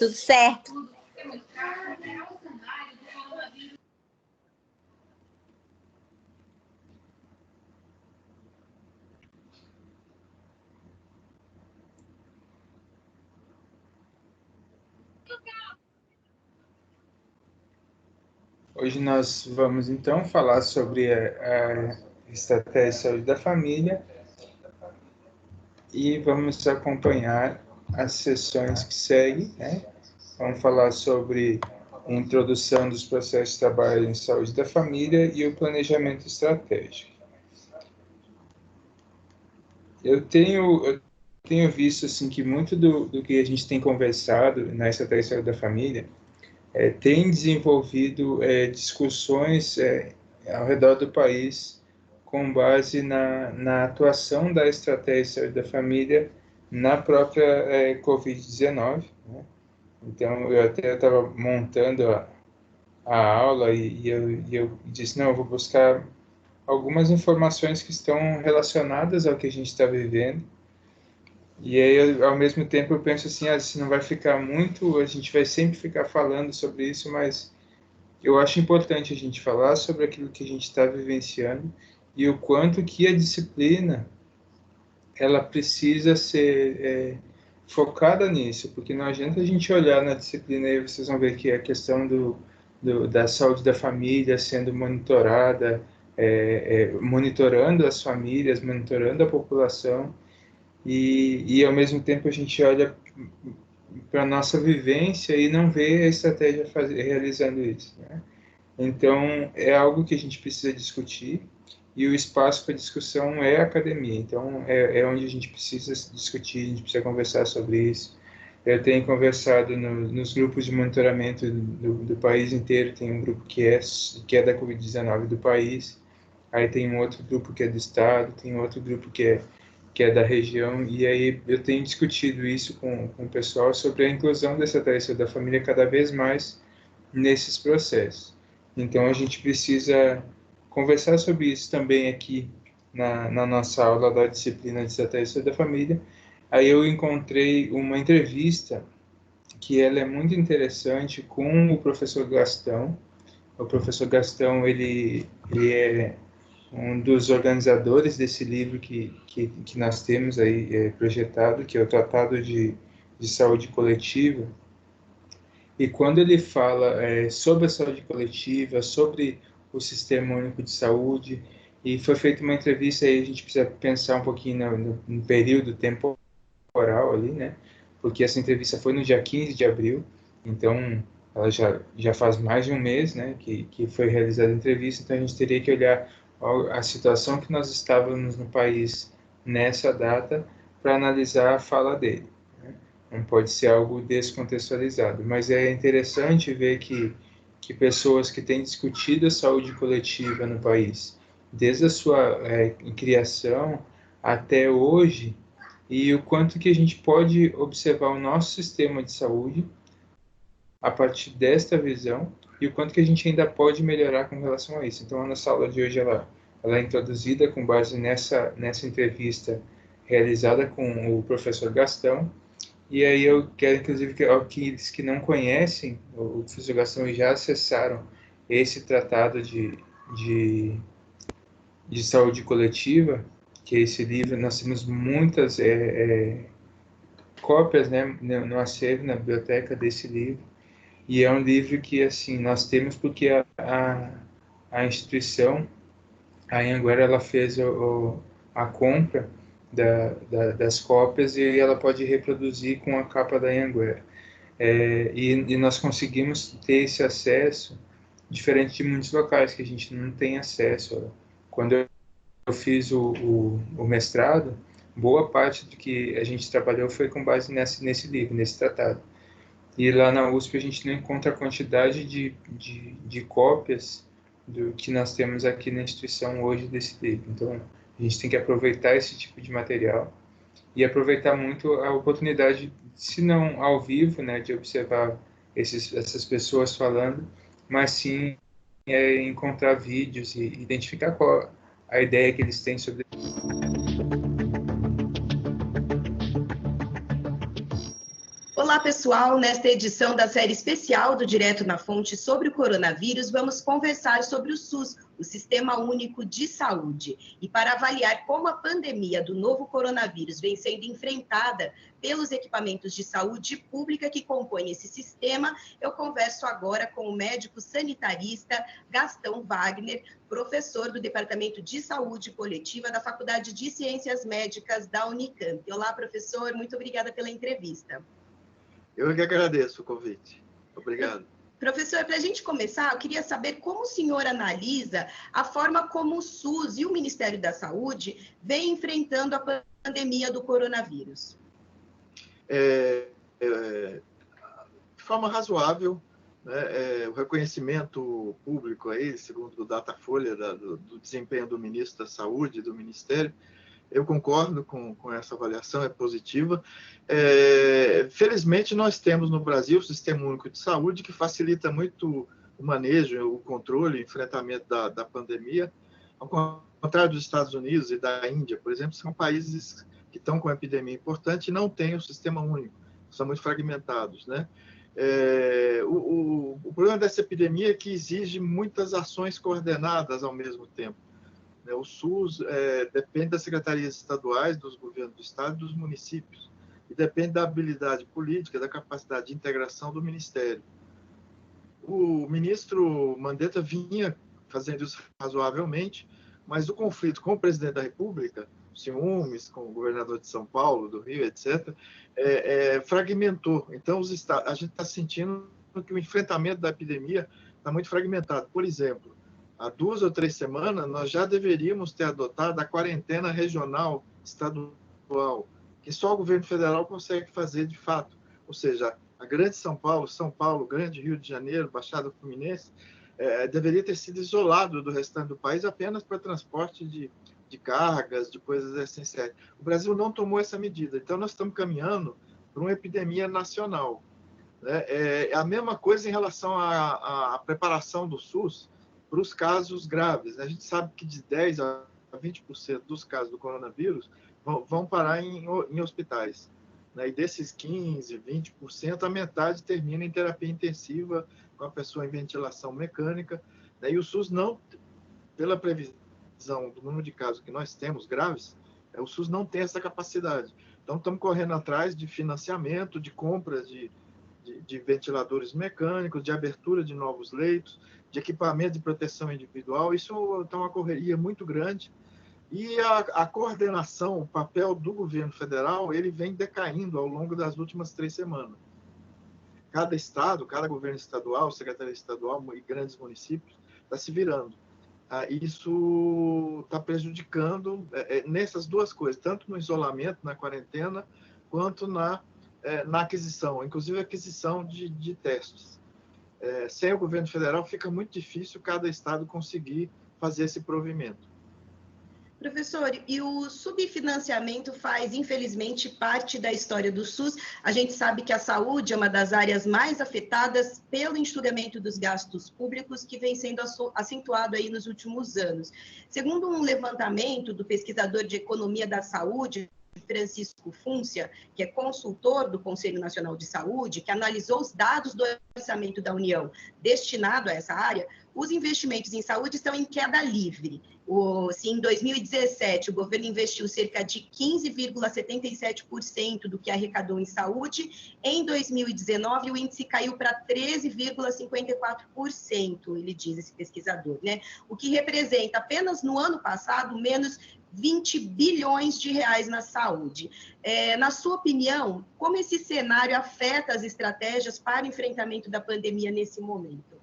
Tudo certo. Hoje nós vamos então falar sobre a estratégia de saúde da família e vamos acompanhar as sessões que seguem, né? Vamos falar sobre a introdução dos processos de trabalho em saúde da família e o planejamento estratégico. Eu tenho visto assim que muito do que a gente tem conversado na estratégia de saúde da família tem desenvolvido discussões ao redor do país com base na atuação da estratégia de saúde da família na própria Covid-19, né? Então, eu até estava montando a aula e eu disse, não, eu vou buscar algumas informações que estão relacionadas ao que a gente está vivendo. E aí, ao mesmo tempo, eu penso assim, se não vai ficar muito, a gente vai sempre ficar falando sobre isso, mas eu acho importante a gente falar sobre aquilo que a gente está vivenciando e o quanto que a disciplina ela precisa ser focada nisso, porque não adianta a gente olhar na disciplina e vocês vão ver que a questão da saúde da família sendo monitorada, monitorando as famílias, monitorando a população, e ao mesmo tempo a gente olha para a nossa vivência e não vê a estratégia realizando isso, né? Então, é algo que a gente precisa discutir e o espaço para discussão é a academia. Então, é onde a gente precisa discutir, a gente precisa conversar sobre isso. Eu tenho conversado nos grupos de monitoramento do país inteiro, tem um grupo que é da Covid-19 do país, aí tem um outro grupo que é do estado, tem outro grupo que é da região, e aí eu tenho discutido isso com o pessoal sobre a inclusão dessa tarefa da família cada vez mais nesses processos. Então, a gente precisa conversar sobre isso também aqui na nossa aula da disciplina de estratégia da família. Aí eu encontrei uma entrevista que ela é muito interessante com o professor Gastão. O professor Gastão, ele é um dos organizadores desse livro que nós temos aí projetado, que é o Tratado de Saúde Coletiva. E quando ele fala sobre a saúde coletiva, sobre o Sistema Único de Saúde, e foi feita uma entrevista aí, a gente precisa pensar um pouquinho no período temporal ali, né? Porque essa entrevista foi no dia 15 de abril, então ela já faz mais de um mês, né, que foi realizada a entrevista, então a gente teria que olhar a situação que nós estávamos no país nessa data para analisar a fala dele. Não pode ser algo descontextualizado, mas é interessante ver que pessoas que têm discutido a saúde coletiva no país, desde a sua criação até hoje, e o quanto que a gente pode observar o nosso sistema de saúde a partir desta visão e o quanto que a gente ainda pode melhorar com relação a isso. Então, a nossa aula de hoje ela é introduzida com base nessa entrevista realizada com o professor Gastão. E aí eu quero, inclusive, que aqueles que não conhecem o professor Gastão e já acessaram esse tratado de saúde coletiva, que é esse livro, nós temos muitas cópias, né, no acervo, na biblioteca desse livro, e é um livro que, assim, nós temos porque a instituição, a Anhanguera, ela fez a compra das cópias e ela pode reproduzir com a capa da Anhanguera. E nós conseguimos ter esse acesso, diferente de muitos locais que a gente não tem acesso. Quando eu fiz o mestrado, boa parte do que a gente trabalhou foi com base nesse livro, nesse tratado. E lá na USP a gente não encontra a quantidade de cópias do que nós temos aqui na instituição hoje desse livro. Então, a gente tem que aproveitar esse tipo de material e aproveitar muito a oportunidade, se não ao vivo, né, de observar essas pessoas falando, mas sim encontrar vídeos e identificar qual a ideia que eles têm sobre. Olá, pessoal! Nesta edição da série especial do Direto na Fonte sobre o coronavírus, vamos conversar sobre o SUS, o Sistema Único de Saúde. E para avaliar como a pandemia do novo coronavírus vem sendo enfrentada pelos equipamentos de saúde pública que compõem esse sistema, eu converso agora com o médico sanitarista Gastão Wagner, professor do Departamento de Saúde Coletiva da Faculdade de Ciências Médicas da Unicamp. Olá, professor, muito obrigada pela entrevista. Eu que agradeço o convite. Obrigado. Professor, para a gente começar, eu queria saber como o senhor analisa a forma como o SUS e o Ministério da Saúde vêm enfrentando a pandemia do coronavírus. De forma razoável, né, o reconhecimento público aí, segundo o Datafolha, do desempenho do ministro da Saúde e do Ministério, eu concordo com essa avaliação, é positiva. Felizmente, nós temos no Brasil o Sistema Único de Saúde, que facilita muito o manejo, o controle, o enfrentamento da pandemia. Ao contrário dos Estados Unidos e da Índia, por exemplo, são países que estão com epidemia importante e não têm o Sistema Único, são muito fragmentados, né? O problema dessa epidemia é que exige muitas ações coordenadas ao mesmo tempo. O SUS depende das secretarias estaduais, dos governos do estado e dos municípios, e depende da habilidade política, da capacidade de integração do Ministério. O ministro Mandetta vinha fazendo isso razoavelmente, mas o conflito com o presidente da República, ciúmes com o governador de São Paulo, do Rio, etc., fragmentou. Então, a gente está sentindo que o enfrentamento da epidemia está muito fragmentado. Por exemplo, há 2 ou 3 semanas, nós já deveríamos ter adotado a quarentena regional estadual, que só o governo federal consegue fazer de fato. Ou seja, a grande São Paulo, grande Rio de Janeiro, Baixada Fluminense, deveria ter sido isolado do restante do país apenas para transporte de cargas, de coisas essenciais. O Brasil não tomou essa medida, então nós estamos caminhando para uma epidemia nacional. É a mesma coisa em relação à preparação do SUS para os casos graves. A gente sabe que de 10% a 20% dos casos do coronavírus vão parar em hospitais. E desses 15%, 20%, a metade termina em terapia intensiva, com a pessoa em ventilação mecânica. E o SUS não, pela previsão do número de casos que nós temos graves, o SUS não tem essa capacidade. Então, estamos correndo atrás de financiamento, de compra de ventiladores mecânicos, de abertura de novos leitos, de equipamento de proteção individual. Isso está uma correria muito grande. E a coordenação, o papel do governo federal, ele vem decaindo ao longo das últimas 3 semanas. Cada estado, cada governo estadual, secretaria estadual e grandes municípios está se virando. Isso está prejudicando nessas duas coisas, tanto no isolamento, na quarentena, quanto na aquisição, inclusive a aquisição de testes. Sem o governo federal fica muito difícil cada estado conseguir fazer esse provimento. Professor, e o subfinanciamento faz, infelizmente, parte da história do SUS. A gente sabe que a saúde é uma das áreas mais afetadas pelo enxugamento dos gastos públicos, que vem sendo acentuado aí nos últimos anos. Segundo um levantamento do pesquisador de economia da saúde, Francisco Fúncia, que é consultor do Conselho Nacional de Saúde, que analisou os dados do orçamento da União destinado a essa área, os investimentos em saúde estão em queda livre. Em 2017, o governo investiu cerca de 15,77% do que arrecadou em saúde. Em 2019, o índice caiu para 13,54%, ele diz, esse pesquisador, né? O que representa apenas no ano passado menos 20 bilhões de reais na saúde. Na sua opinião, como esse cenário afeta as estratégias para o enfrentamento da pandemia nesse momento?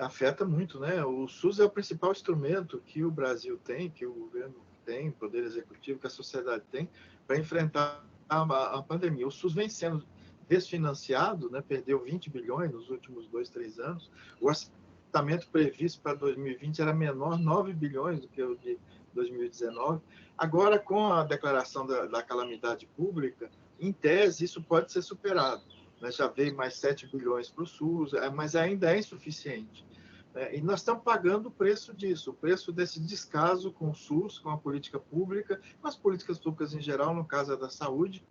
Afeta muito, né? O SUS é o principal instrumento que o Brasil tem, que o governo tem, o Poder Executivo, que a sociedade tem, para enfrentar a pandemia. O SUS vem sendo desfinanciado, né? Perdeu 20 bilhões nos últimos 2, 3 anos. O orçamento previsto para 2020 era menor, 9 bilhões do que o de 2019. Agora, com a declaração da calamidade pública, em tese, isso pode ser superado. Já veio mais 7 bilhões para o SUS, mas ainda é insuficiente. E nós estamos pagando o preço disso, o preço desse descaso com o SUS, com a política pública, com as políticas públicas em geral, no caso da saúde,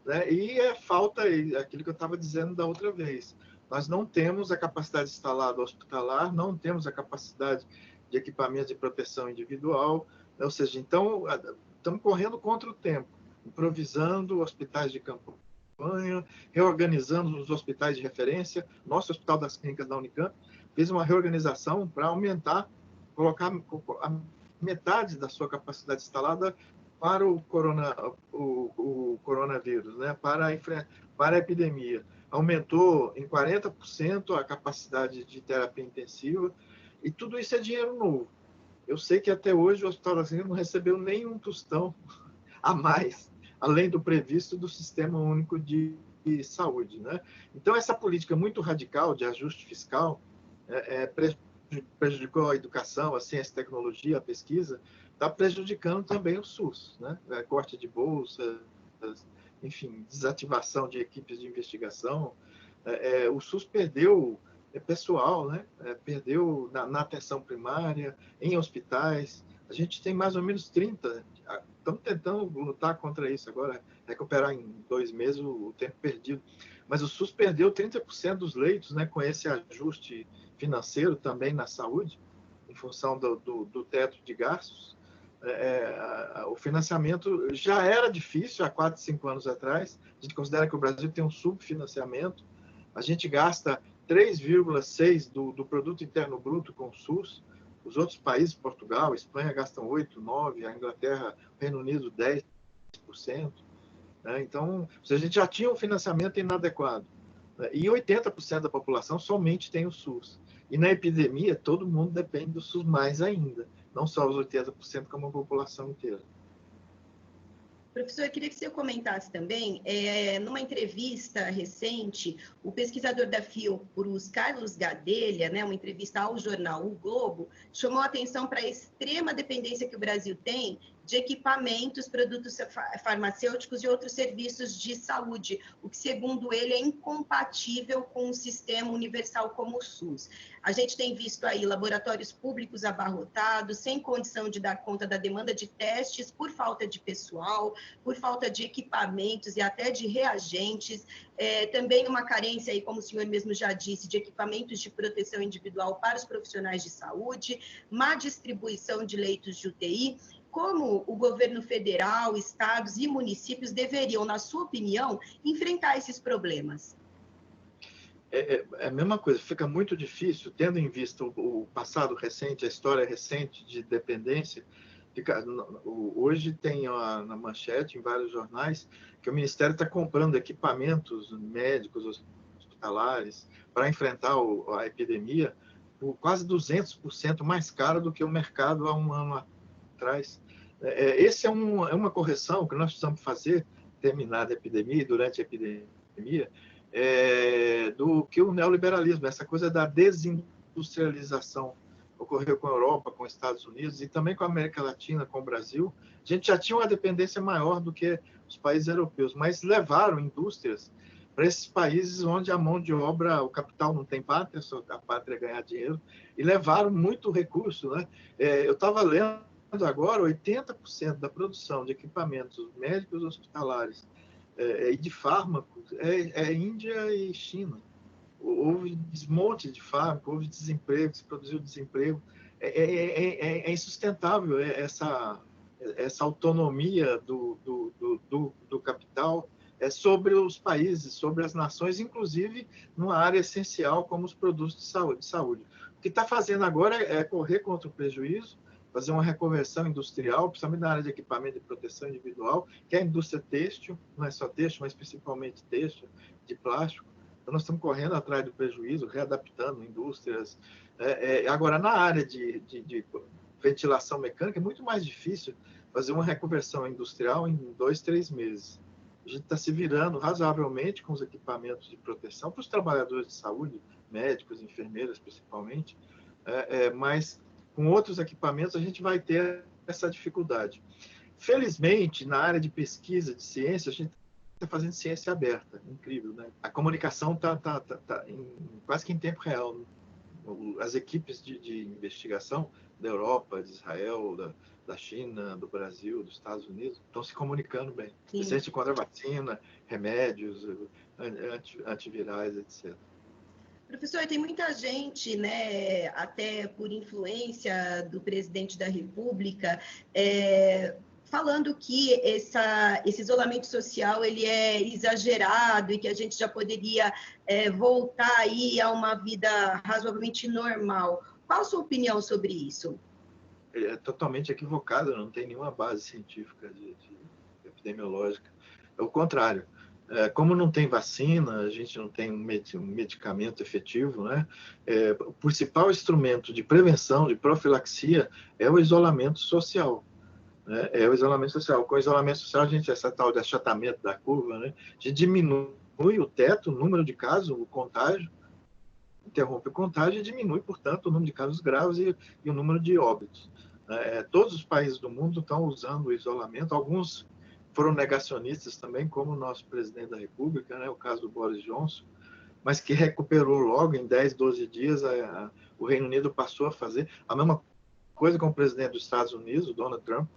né? E falta aquilo que eu estava dizendo da outra vez. Nós não temos a capacidade instalada hospitalar, não temos a capacidade de equipamentos de proteção individual, ou seja, então estamos correndo contra o tempo, improvisando hospitais de campanha, reorganizando os hospitais de referência. Nosso Hospital das Clínicas da Unicamp fez uma reorganização para aumentar, colocar a metade da sua capacidade instalada para o coronavírus, né? para a epidemia. Aumentou em 40% a capacidade de terapia intensiva, e tudo isso é dinheiro novo. Eu sei que até hoje o Hospital das Clínicas não recebeu nenhum tostão a mais, além do previsto do Sistema Único de Saúde, né? Então, essa política muito radical de ajuste fiscal prejudicou a educação, a ciência e tecnologia, a pesquisa, está prejudicando também o SUS, né? Corte de bolsas, enfim, desativação de equipes de investigação. O SUS perdeu pessoal, né? Perdeu na atenção primária, em hospitais. A gente tem mais ou menos 30. Estamos tentando lutar contra isso agora, recuperar em 2 meses o tempo perdido. Mas o SUS perdeu 30% dos leitos, né? Com esse ajuste financeiro também na saúde, em função do teto de gastos. O financiamento já era difícil há 4, 5 anos atrás. A gente considera que o Brasil tem um subfinanciamento. A gente gasta 3,6% do produto interno bruto com o SUS. Os outros países, Portugal, Espanha, gastam 8%, 9%, a Inglaterra, o Reino Unido, 10%. Né? Então, a gente já tinha um financiamento inadequado. Né? E 80% da população somente tem o SUS. E na epidemia, todo mundo depende do SUS mais ainda. Não só os 80%, como a população inteira. Professor, eu queria que você comentasse também, numa entrevista recente, o pesquisador da Fiocruz, Carlos Gadelha, né, uma entrevista ao jornal O Globo, chamou a atenção para a extrema dependência que o Brasil tem de equipamentos, produtos farmacêuticos e outros serviços de saúde, o que, segundo ele, é incompatível com um sistema universal como o SUS. A gente tem visto aí laboratórios públicos abarrotados, sem condição de dar conta da demanda de testes por falta de pessoal, por falta de equipamentos e até de reagentes, também uma carência, aí, como o senhor mesmo já disse, de equipamentos de proteção individual para os profissionais de saúde, má distribuição de leitos de UTI. Como o governo federal, estados e municípios deveriam, na sua opinião, enfrentar esses problemas? É a mesma coisa, fica muito difícil, tendo em vista o passado recente, a história recente de dependência. Hoje tem na manchete, em vários jornais, que o Ministério está comprando equipamentos médicos, hospitalares, para enfrentar a epidemia, por quase 200% mais caro do que o mercado há um ano atrás. Essa é uma correção que nós precisamos fazer, terminada a epidemia e durante a epidemia, do que o neoliberalismo, essa coisa da desindustrialização. Ocorreu com a Europa, com os Estados Unidos e também com a América Latina, com o Brasil. A gente já tinha uma dependência maior do que os países europeus, mas levaram indústrias para esses países onde a mão de obra, o capital não tem pátria, só a pátria é ganhar dinheiro, e levaram muito recurso. Né? Eu estava lendo agora, 80% da produção de equipamentos médicos hospitalares e de fármacos é Índia e China. Houve desmonte de fábrica, houve desemprego, se produziu desemprego. É insustentável essa autonomia do capital sobre os países, sobre as nações, inclusive numa área essencial como os produtos de saúde. O que está fazendo agora é correr contra o prejuízo, fazer uma reconversão industrial, principalmente na área de equipamento de proteção individual, que é a indústria têxtil, não é só têxtil, mas principalmente têxtil, de plástico. Então, nós estamos correndo atrás do prejuízo, readaptando indústrias. Agora, na área de ventilação mecânica, é muito mais difícil fazer uma reconversão industrial em 2, 3 meses. A gente está se virando razoavelmente com os equipamentos de proteção para os trabalhadores de saúde, médicos, enfermeiras, principalmente, mas com outros equipamentos a gente vai ter essa dificuldade. Felizmente, na área de pesquisa, de ciência, a gente está fazendo ciência aberta, incrível, né? A comunicação está quase que em tempo real. As equipes de investigação da Europa, de Israel, da China, do Brasil, dos Estados Unidos, estão se comunicando bem. Sim. Se a gente encontra vacina, remédios, antivirais, etc. Professor, tem muita gente, né, até por influência do presidente da República, falando que esse isolamento social ele é exagerado e que a gente já poderia voltar aí a uma vida razoavelmente normal. Qual a sua opinião sobre isso? É totalmente equivocado, não tem nenhuma base científica epidemiológica. É o contrário. Como não tem vacina, a gente não tem um medicamento efetivo, né? O principal instrumento de prevenção, de profilaxia, é o isolamento social. Né? É o isolamento social. Com o isolamento social, a gente, essa tal de achatamento da curva, né? A gente diminui o teto, o número de casos, o contágio, interrompe o contágio e diminui, portanto, o número de casos graves e o número de óbitos. Todos os países do mundo estão usando o isolamento, alguns foram negacionistas também, como o nosso presidente da República, né, o caso do Boris Johnson, mas que recuperou logo, em 10, 12 dias, o Reino Unido passou a fazer a mesma coisa com o presidente dos Estados Unidos, o Donald Trump,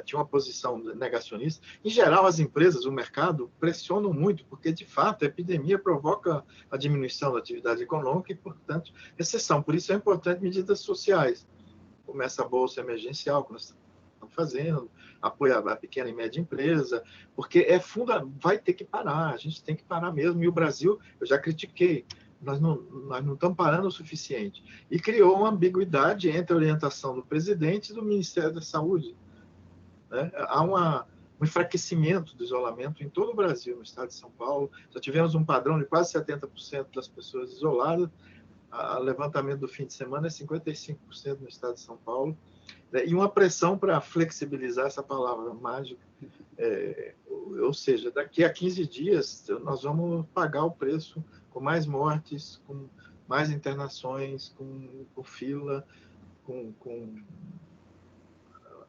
tinha uma posição negacionista. Em geral, as empresas, o mercado, pressionam muito, porque, de fato, a epidemia provoca a diminuição da atividade econômica e, portanto, recessão. Por isso é importante medidas sociais. Começa a bolsa emergencial, que nós estamos fazendo, apoio à pequena e média empresa, porque vai ter que parar, a gente tem que parar mesmo. E o Brasil, eu já critiquei, nós não estamos parando o suficiente. E criou uma ambiguidade entre a orientação do presidente e do Ministério da Saúde. Né? Há um enfraquecimento do isolamento em todo o Brasil, no estado de São Paulo. Já tivemos um padrão de quase 70% das pessoas isoladas. O levantamento do fim de semana é 55% no estado de São Paulo. E uma pressão para flexibilizar essa palavra mágica. Ou seja, daqui a 15 dias nós vamos pagar o preço com mais mortes, com mais internações, com fila, com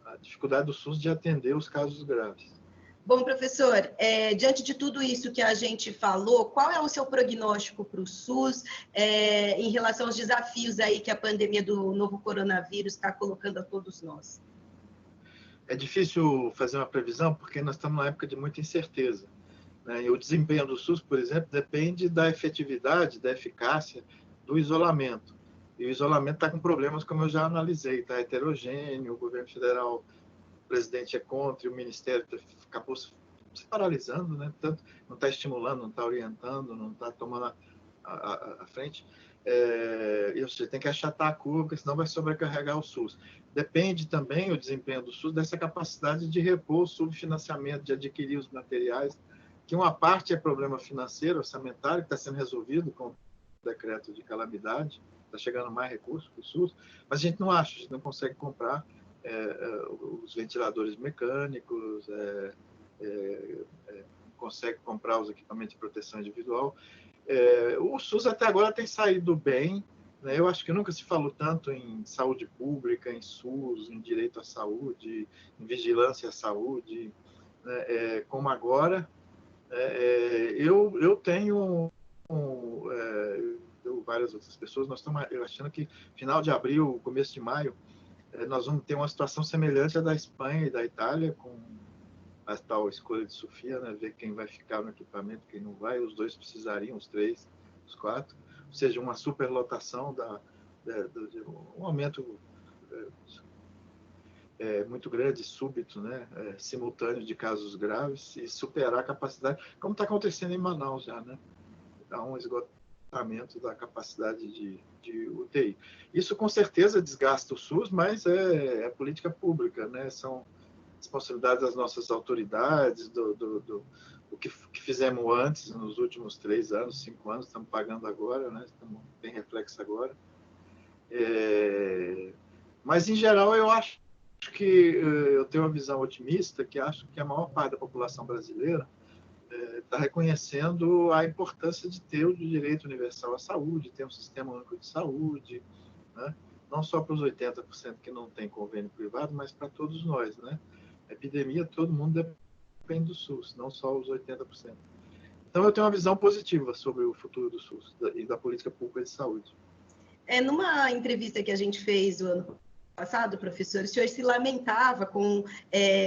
a dificuldade do SUS de atender os casos graves. Bom, professor, diante de tudo isso que a gente falou, qual é o seu prognóstico para o SUS em relação aos desafios aí que a pandemia do novo coronavírus está colocando a todos nós? É difícil fazer uma previsão porque nós estamos numa época de muita incerteza. Né? E o desempenho do SUS, por exemplo, depende da efetividade, da eficácia do isolamento. E o isolamento está com problemas, como eu já analisei, está heterogêneo, o governo federal, o presidente é contra, e o ministério acabou se paralisando, né? Tanto não está estimulando, não está orientando, não está tomando a frente. Você tem que achatar a curva, porque senão vai sobrecarregar o SUS. Depende também o desempenho do SUS dessa capacidade de repor o subfinanciamento, de adquirir os materiais, que uma parte é problema financeiro, orçamentário, que está sendo resolvido com o decreto de calamidade, está chegando mais recursos para o SUS, mas a gente não acha, a gente não consegue comprar os ventiladores mecânicos, consegue comprar os equipamentos de proteção individual. O SUS até agora tem saído bem, né? Eu acho que nunca se falou tanto em saúde pública, em SUS, em direito à saúde, em vigilância à saúde, né? Como agora. Eu tenho várias outras pessoas, nós estamos achando que final de abril, começo de maio, nós vamos ter uma situação semelhante à da Espanha e da Itália, com a tal escolha de Sofia, né? Ver quem vai ficar no equipamento, quem não vai, os dois precisariam, os três, os quatro, ou seja, uma superlotação, um aumento muito grande, súbito, né? Simultâneo de casos graves e superar a capacidade, como está acontecendo em Manaus já, né? Há um esgotamento da capacidade de UTI. Isso com certeza desgasta o SUS, mas é política pública, né? São responsabilidades das nossas autoridades, do que fizemos antes, nos últimos 3 anos, 5 anos, estamos pagando agora, né? Tem reflexo agora. Mas, em geral, eu acho que eu tenho uma visão otimista, que acho que a maior parte da população brasileira está reconhecendo a importância de ter o direito universal à saúde, ter um sistema único de saúde, né? Não só para os 80% que não tem convênio privado, mas para todos nós, né? A epidemia, todo mundo depende do SUS, não só os 80%. Então, eu tenho uma visão positiva sobre o futuro do SUS e da política pública de saúde. Numa entrevista que a gente fez o ano passado, professor, o senhor se lamentava com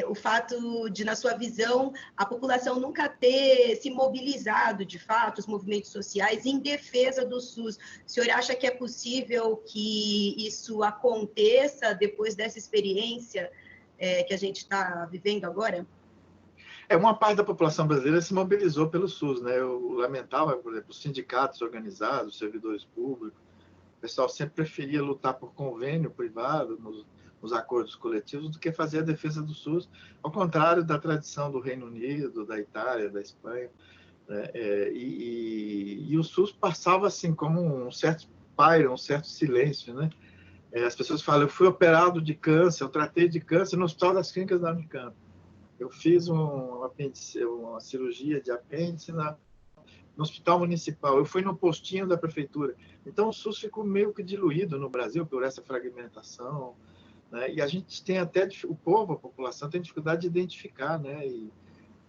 o fato de, na sua visão, a população nunca ter se mobilizado, de fato, os movimentos sociais em defesa do SUS. O senhor acha que é possível que isso aconteça depois dessa experiência que a gente está vivendo agora? Uma parte da população brasileira se mobilizou pelo SUS, né? Eu lamentava, por exemplo, os sindicatos organizados, os servidores públicos. O pessoal sempre preferia lutar por convênio privado nos acordos coletivos do que fazer a defesa do SUS, ao contrário da tradição do Reino Unido, da Itália, da Espanha, né? E o SUS passava assim como um certo pairo, um certo silêncio, né? As pessoas falam: eu fui operado de câncer, eu tratei de câncer no Hospital das Clínicas da Unicamp. Eu fiz uma cirurgia de apêndice no hospital municipal, eu fui no postinho da prefeitura. Então, o SUS ficou meio que diluído no Brasil por essa fragmentação, né? E a gente tem até, o povo, a população, tem dificuldade de identificar, né? E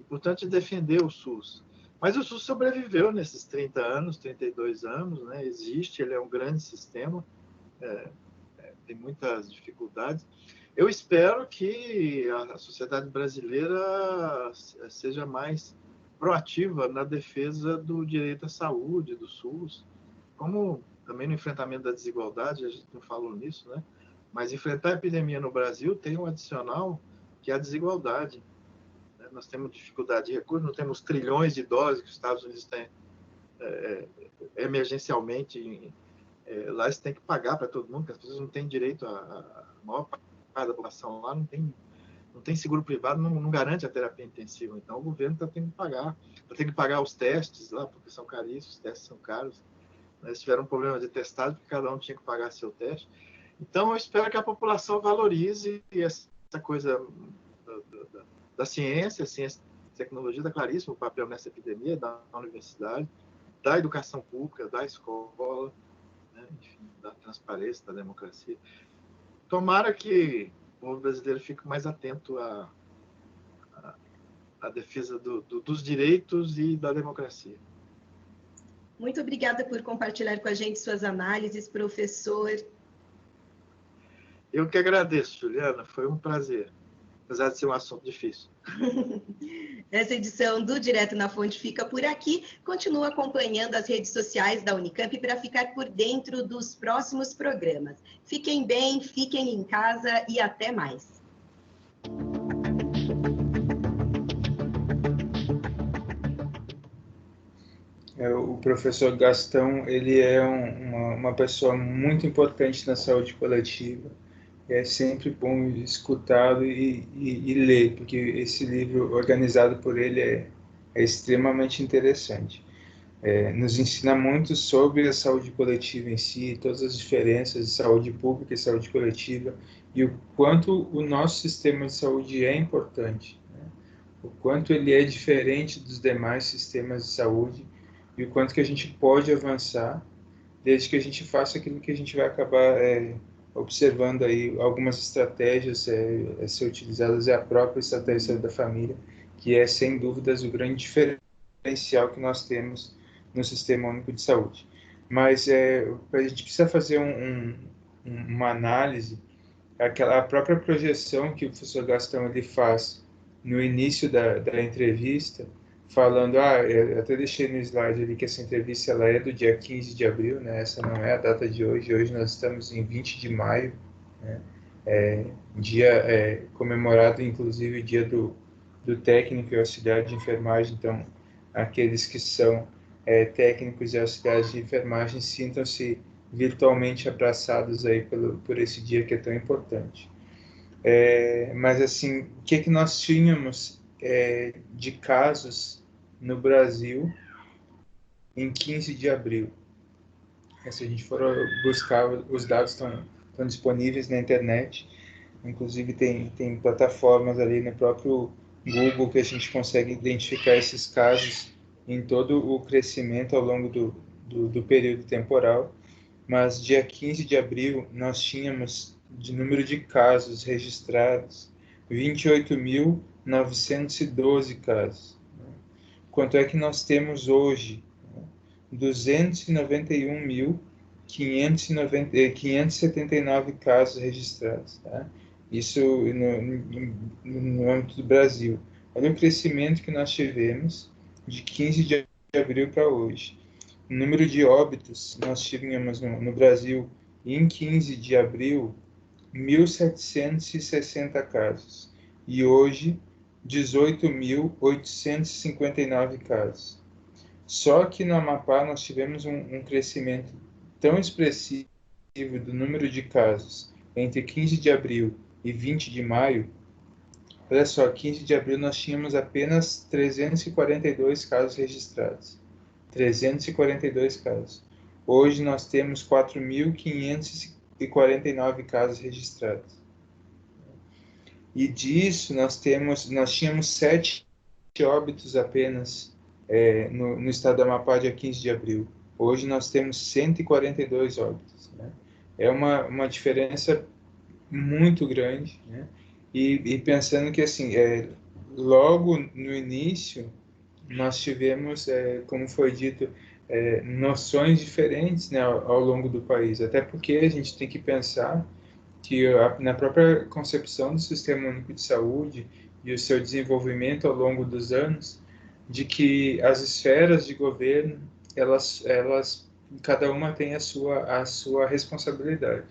portanto, de defender o SUS. Mas o SUS sobreviveu nesses 30 anos, 32 anos, né? Existe, ele é um grande sistema, tem muitas dificuldades. Eu espero que a sociedade brasileira seja mais proativa na defesa do direito à saúde, do SUS, como também no enfrentamento da desigualdade, a gente não falou nisso, né? Mas enfrentar a epidemia no Brasil tem um adicional, que é a desigualdade. Nós temos dificuldade de recursos, não temos trilhões de doses que os Estados Unidos têm emergencialmente. Lá eles têm que pagar para todo mundo, porque as pessoas não têm direito a maior parte da população lá não tem seguro privado, não garante a terapia intensiva. Então, o governo está tendo que pagar. Está tendo que pagar os testes lá, porque são caríssimos, os testes são caros. Eles tiveram um problema de testagem, porque cada um tinha que pagar seu teste. Então, eu espero que a população valorize essa coisa da ciência e tecnologia. Está claríssimo o papel nessa epidemia, da universidade, da educação pública, da escola, né? Enfim, da transparência, da democracia. Tomara que o povo brasileiro fique mais atento à defesa dos direitos e da democracia. Muito obrigada por compartilhar com a gente suas análises, professor. Eu que agradeço, Juliana. Foi um prazer, apesar de ser um assunto difícil. Essa edição do Direto na Fonte fica por aqui. Continua acompanhando as redes sociais da Unicamp para ficar por dentro dos próximos programas. Fiquem bem, fiquem em casa e até mais. O professor Gastão, ele é uma pessoa muito importante na saúde coletiva. É sempre bom escutá-lo e ler, porque esse livro organizado por ele é extremamente interessante. Nos ensina muito sobre a saúde coletiva em si, todas as diferenças de saúde pública e saúde coletiva, e o quanto o nosso sistema de saúde é importante, né? O quanto ele é diferente dos demais sistemas de saúde, e o quanto que a gente pode avançar, desde que a gente faça aquilo que a gente vai acabar observando aí. Algumas estratégias a ser utilizadas, é a própria estratégia da família, que é, sem dúvidas, o grande diferencial que nós temos no Sistema Único de Saúde. Mas a gente precisa fazer uma análise, a própria projeção que o professor Gastão ele faz no início da entrevista, falando, eu até deixei no slide ali que essa entrevista ela é do dia 15 de abril, né? Essa não é a data de hoje. Hoje nós estamos em 20 de maio, né? Dia comemorado, inclusive, o dia do técnico e auxiliar de enfermagem. Então, aqueles que são técnicos e auxiliares de enfermagem sintam-se virtualmente abraçados aí por esse dia que é tão importante. Mas, assim, o que nós tínhamos de casos no Brasil em 15 de abril? Se a gente for buscar, os dados estão disponíveis na internet. Inclusive, tem plataformas ali no próprio Google que a gente consegue identificar esses casos em todo o crescimento ao longo do período temporal. Mas, dia 15 de abril, nós tínhamos, de número de casos registrados, 28.912 casos. Quanto é que nós temos hoje? 291.000 579 casos registrados, tá? Isso no âmbito do Brasil. Olha o crescimento que nós tivemos de 15 de abril para hoje. O número de óbitos nós tivemos no Brasil em 15 de abril, 1.760 casos. E hoje, 18.859 casos. Só que no Amapá nós tivemos um crescimento tão expressivo do número de casos entre 15 de abril e 20 de maio. Olha só, 15 de abril nós tínhamos apenas 342 casos registrados. 342 casos. Hoje nós temos 4.549 casos registrados. E disso nós tínhamos 7 óbitos apenas no estado do Amapá, dia 15 de abril. Hoje nós temos 142 óbitos, né? É uma diferença muito grande, né? E pensando que, assim, logo no início, nós tivemos, como foi dito, noções diferentes, né, ao longo do país. Até porque a gente tem que pensar que na própria concepção do Sistema Único de Saúde e o seu desenvolvimento ao longo dos anos, de que as esferas de governo, elas cada uma tem a sua responsabilidade.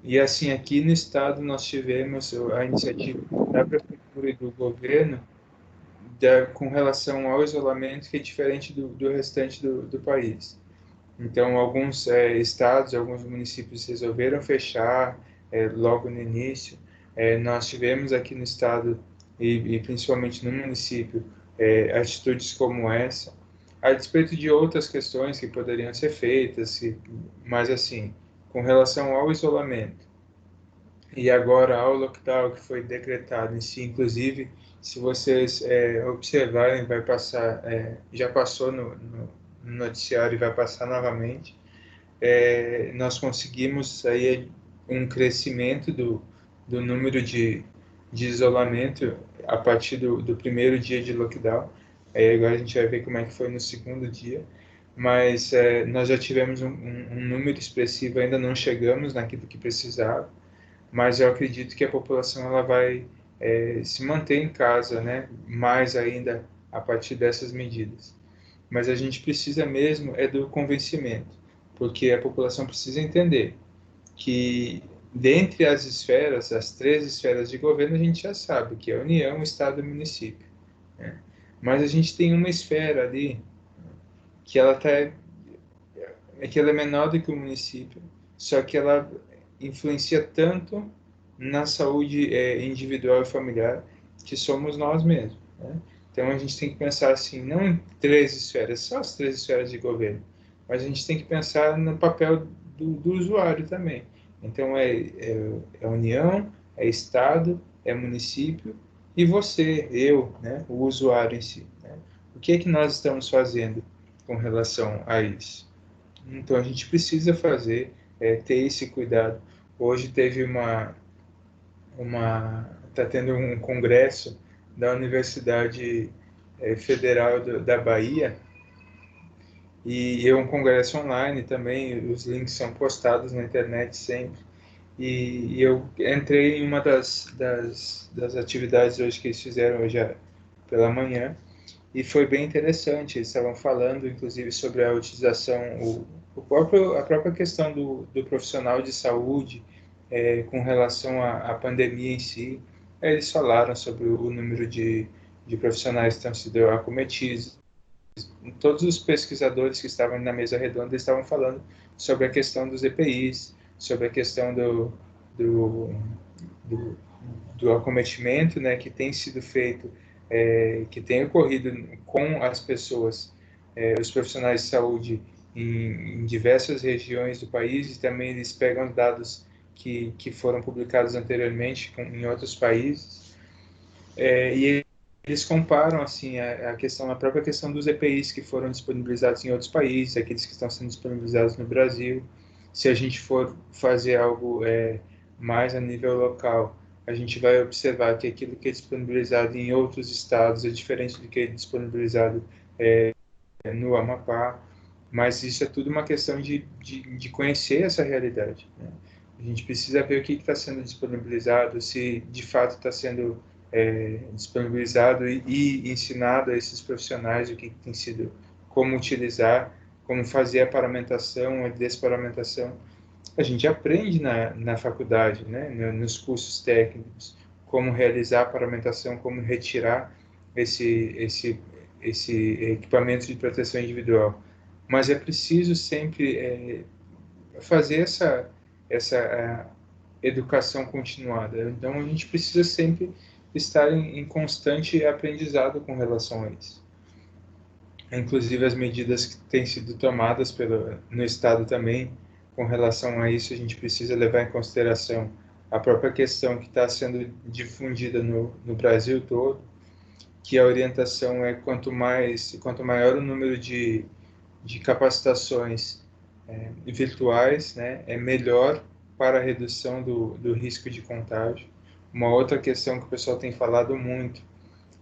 E assim, aqui no estado nós tivemos a iniciativa da prefeitura e do governo com relação ao isolamento, que é diferente do restante do país. Então, alguns estados, alguns municípios resolveram fechar logo no início. Nós tivemos aqui no estado, e principalmente no município, atitudes como essa, a despeito de outras questões que poderiam ser feitas, mas assim, com relação ao isolamento e agora ao lockdown que foi decretado em si, inclusive, se vocês observarem, vai passar, já passou no noticiário e vai passar novamente, nós conseguimos aí um crescimento do número de isolamento a partir do primeiro dia de lockdown. Agora a gente vai ver como é que foi no segundo dia, mas nós já tivemos um número expressivo, ainda não chegamos naquilo que precisava, mas eu acredito que a população ela vai se manter em casa, né, mais ainda a partir dessas medidas. Mas a gente precisa mesmo do convencimento, porque a população precisa entender que dentre as esferas, as 3 esferas de governo, a gente já sabe que é a União, o Estado e o município, né? Mas a gente tem uma esfera ali que que ela é menor do que o município, só que ela influencia tanto na saúde individual e familiar, que somos nós mesmos, né? Então a gente tem que pensar assim, não em 3 esferas, só as 3 esferas de governo, mas a gente tem que pensar no papel do usuário também. Então é União, é Estado, é município e você, eu, né, o usuário em si, né? O que é que nós estamos fazendo com relação a isso? Então a gente precisa fazer, ter esse cuidado. Hoje teve está tendo um congresso da Universidade Federal da Bahia, e é um congresso online também, os links são postados na internet sempre. E eu entrei em uma das atividades hoje que eles fizeram hoje pela manhã, e foi bem interessante. Eles estavam falando, inclusive, sobre a utilização, a própria questão do profissional de saúde com relação à pandemia em si. Eles falaram sobre o número de profissionais que estão sendo acometidos. Todos os pesquisadores que estavam na mesa redonda estavam falando sobre a questão dos EPIs, sobre a questão do acometimento, né, que tem sido feito, que tem ocorrido com as pessoas, os profissionais de saúde em diversas regiões do país, e também eles pegam dados que foram publicados anteriormente em outros países, e eles comparam assim a própria questão dos EPIs que foram disponibilizados em outros países, aqueles que estão sendo disponibilizados no Brasil. Se a gente for fazer algo mais a nível local, a gente vai observar que aquilo que é disponibilizado em outros estados é diferente do que é disponibilizado no Amapá. mas isso é tudo uma questão de conhecer essa realidade, né? A gente precisa ver o que está sendo disponibilizado, se de fato está sendo disponibilizado e ensinado a esses profissionais o que tem sido, como utilizar, como fazer a paramentação, a desparamentação. A gente aprende na faculdade, né, nos cursos técnicos, como realizar a paramentação, como retirar esse equipamento de proteção individual. Mas é preciso sempre fazer essa educação continuada. Então, a gente precisa sempre estar em constante aprendizado com relação a isso. Inclusive, as medidas que têm sido tomadas no Estado também, com relação a isso, a gente precisa levar em consideração a própria questão que está sendo difundida no Brasil todo, que a orientação é quanto maior o número de capacitações virtuais, né, é melhor para a redução do risco de contágio. Uma outra questão que o pessoal tem falado muito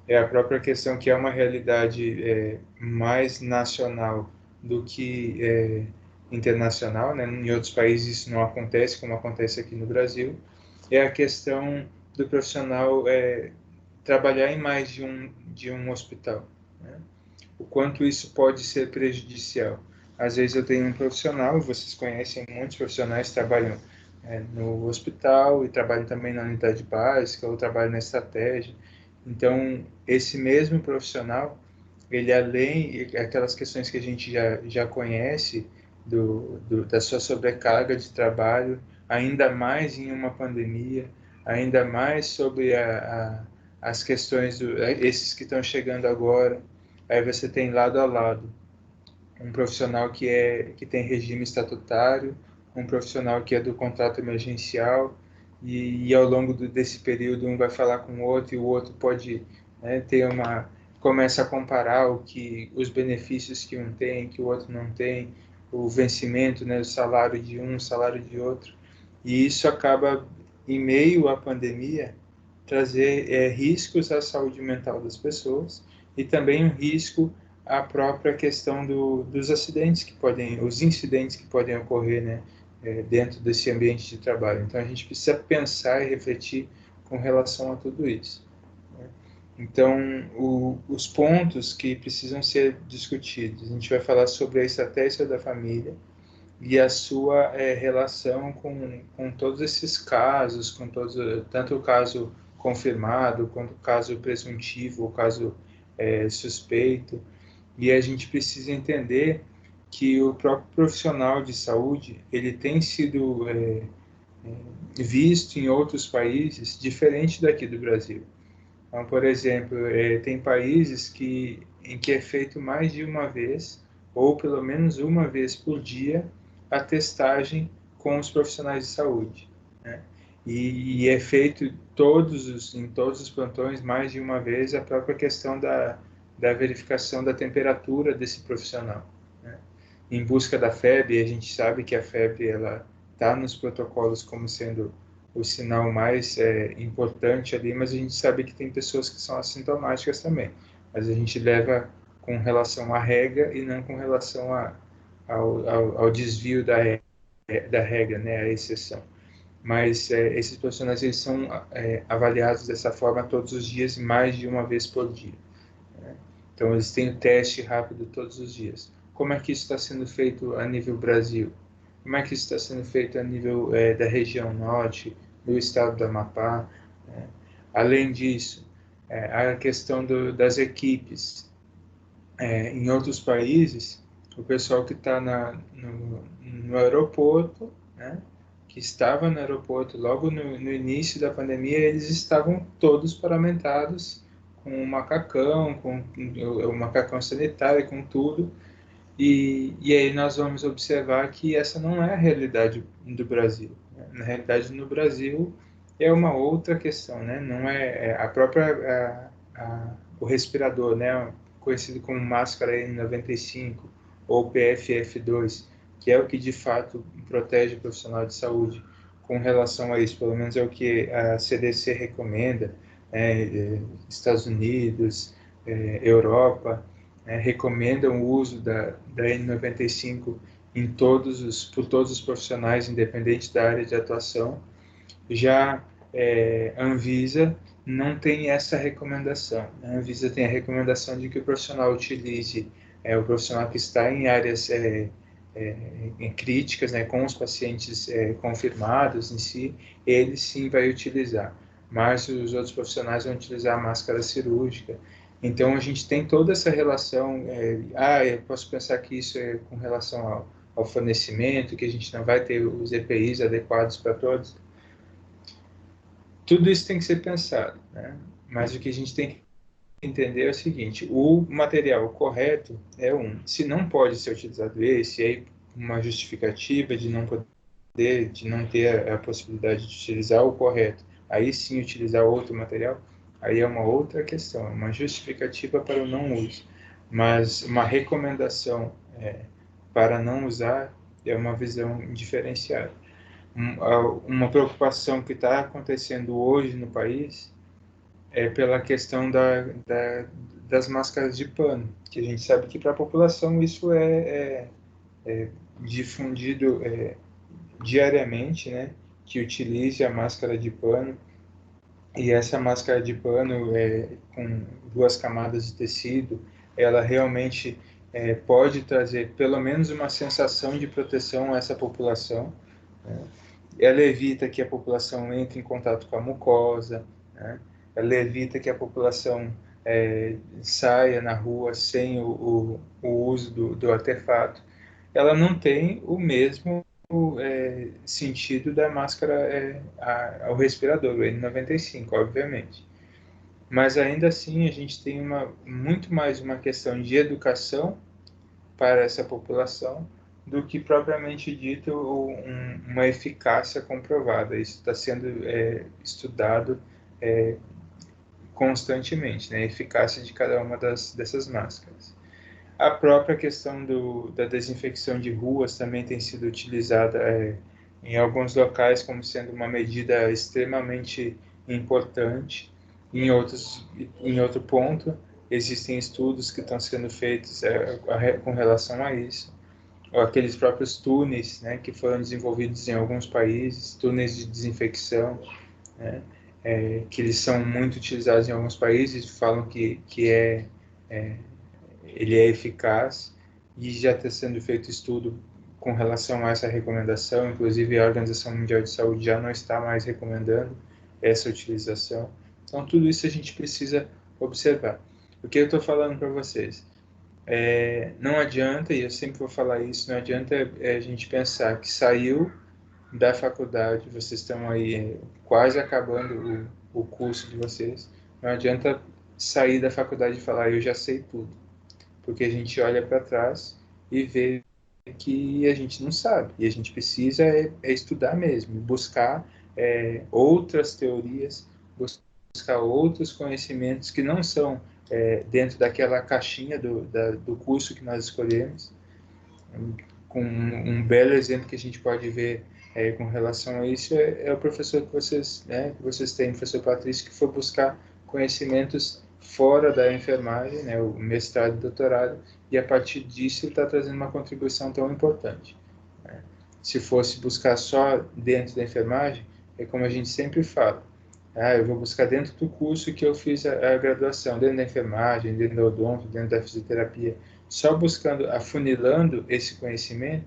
é a própria questão que é uma realidade mais nacional do que internacional, né? Em outros países isso não acontece, como acontece aqui no Brasil, é a questão do profissional trabalhar em mais de um hospital, né? O quanto isso pode ser prejudicial. Às vezes eu tenho um profissional, vocês conhecem, muitos profissionais que trabalham no hospital e trabalham também na unidade básica ou trabalham na estratégia. Então, esse mesmo profissional, ele além, aquelas questões que a gente já conhece da sua sobrecarga de trabalho, ainda mais em uma pandemia, ainda mais sobre as questões, esses que estão chegando agora. Aí você tem lado a lado um profissional que tem regime estatutário, um profissional que é do contrato emergencial, e ao longo desse período um vai falar com o outro e o outro pode, né, começa a comparar os benefícios que um tem, que o outro não tem, o vencimento, né, o salário de um, o salário de outro, e isso acaba, em meio à pandemia, trazer riscos à saúde mental das pessoas e também um risco à própria questão dos acidentes os incidentes que podem ocorrer, né, dentro desse ambiente de trabalho. Então a gente precisa pensar e refletir com relação a tudo isso, né? Então os pontos que precisam ser discutidos, a gente vai falar sobre a estratégia da família e a sua relação com todos esses casos, tanto o caso confirmado, quanto o caso presuntivo, o caso suspeito. E a gente precisa entender que o próprio profissional de saúde, ele tem sido visto em outros países diferente daqui do Brasil. Então, por exemplo, tem países em que é feito mais de uma vez, ou pelo menos uma vez por dia, a testagem com os profissionais de saúde, né? E é feito em todos os plantões, mais de uma vez, a própria questão da verificação da temperatura desse profissional, né? Em busca da febre, a gente sabe que a febre ela está nos protocolos como sendo o sinal mais importante ali, mas a gente sabe que tem pessoas que são assintomáticas também, mas a gente leva com relação à regra e não com relação ao desvio da regra, né, a exceção. Mas esses profissionais eles são avaliados dessa forma todos os dias, mais de uma vez por dia, né? Então eles têm o teste rápido todos os dias. Como é que isso está sendo feito a nível Brasil? Como é que isso está sendo feito a nível da região norte, do estado do Amapá, né? Além disso, a questão das equipes. Em outros países, o pessoal que está no aeroporto, né, que estava no aeroporto logo no início da pandemia, eles estavam todos paramentados com o macacão, com o macacão sanitário, com tudo. E aí nós vamos observar que essa não é a realidade do Brasil, né? Na realidade, no Brasil é uma outra questão, né? Não é a própria o respirador, né? Conhecido como máscara N95 ou PFF2, que é o que de fato protege o profissional de saúde com relação a isso, pelo menos é o que a CDC recomenda, né? Estados Unidos, Europa. né, recomendam o uso da N95 por todos os profissionais, independente da área de atuação. Já a Anvisa não tem essa recomendação. A Anvisa tem a recomendação de que o profissional utilize, o profissional que está em áreas críticas, né, com os pacientes confirmados em si, ele sim vai utilizar. Mas os outros profissionais vão utilizar a máscara cirúrgica. Então, a gente tem toda essa relação. Eu posso pensar que isso é com relação ao fornecimento, que a gente não vai ter os EPIs adequados para todos. Tudo isso tem que ser pensado, né? Mas o que a gente tem que entender é o seguinte: o material correto é se não pode ser utilizado esse, aí uma justificativa de não poder, de não ter a possibilidade de utilizar o correto, aí sim utilizar outro material, aí é uma outra questão, é uma justificativa para o não uso. Mas uma recomendação para não usar é uma visão diferenciada. Uma preocupação que está acontecendo hoje no país é pela questão das máscaras de pano, que a gente sabe que para a população isso é difundido diariamente, né, que utilize a máscara de pano, e essa máscara de pano com 2 camadas de tecido, ela realmente pode trazer pelo menos uma sensação de proteção a essa população, né? Ela evita que a população entre em contato com a mucosa, né? Ela evita que a população saia na rua sem o uso do artefato. Ela não tem o mesmo sentido da máscara ao respirador, o N95, obviamente. Mas ainda assim a gente tem muito mais uma questão de educação para essa população do que propriamente dito uma eficácia comprovada. Isso está sendo estudado constantemente, né? A eficácia de cada uma dessas máscaras. A própria questão da desinfecção de ruas também tem sido utilizada em alguns locais como sendo uma medida extremamente importante. Em outro ponto, existem estudos que estão sendo feitos com relação a isso. Ou aqueles próprios túneis, né, que foram desenvolvidos em alguns países, túneis de desinfecção, né, que eles são muito utilizados em alguns países, falam que ele é eficaz, e já está sendo feito estudo com relação a essa recomendação, inclusive a Organização Mundial de Saúde já não está mais recomendando essa utilização. Então, tudo isso a gente precisa observar. O que eu estou falando para vocês? Não adianta, e eu sempre vou falar isso, não adianta a gente pensar que saiu da faculdade, vocês estão aí quase acabando o curso de vocês, não adianta sair da faculdade e falar, eu já sei tudo, porque a gente olha para trás e vê que a gente não sabe, e a gente precisa estudar mesmo, buscar outras teorias, buscar outros conhecimentos que não são dentro daquela caixinha do curso que nós escolhemos. Com um belo exemplo que a gente pode ver com relação a isso é o professor que vocês têm, o professor Patrício, que foi buscar conhecimentos fora da enfermagem, né, o mestrado e doutorado, e a partir disso ele está trazendo uma contribuição tão importante, né? Se fosse buscar só dentro da enfermagem, é como a gente sempre fala, eu vou buscar dentro do curso que eu fiz a graduação, dentro da enfermagem, dentro da odonto, dentro da fisioterapia, só buscando, afunilando esse conhecimento.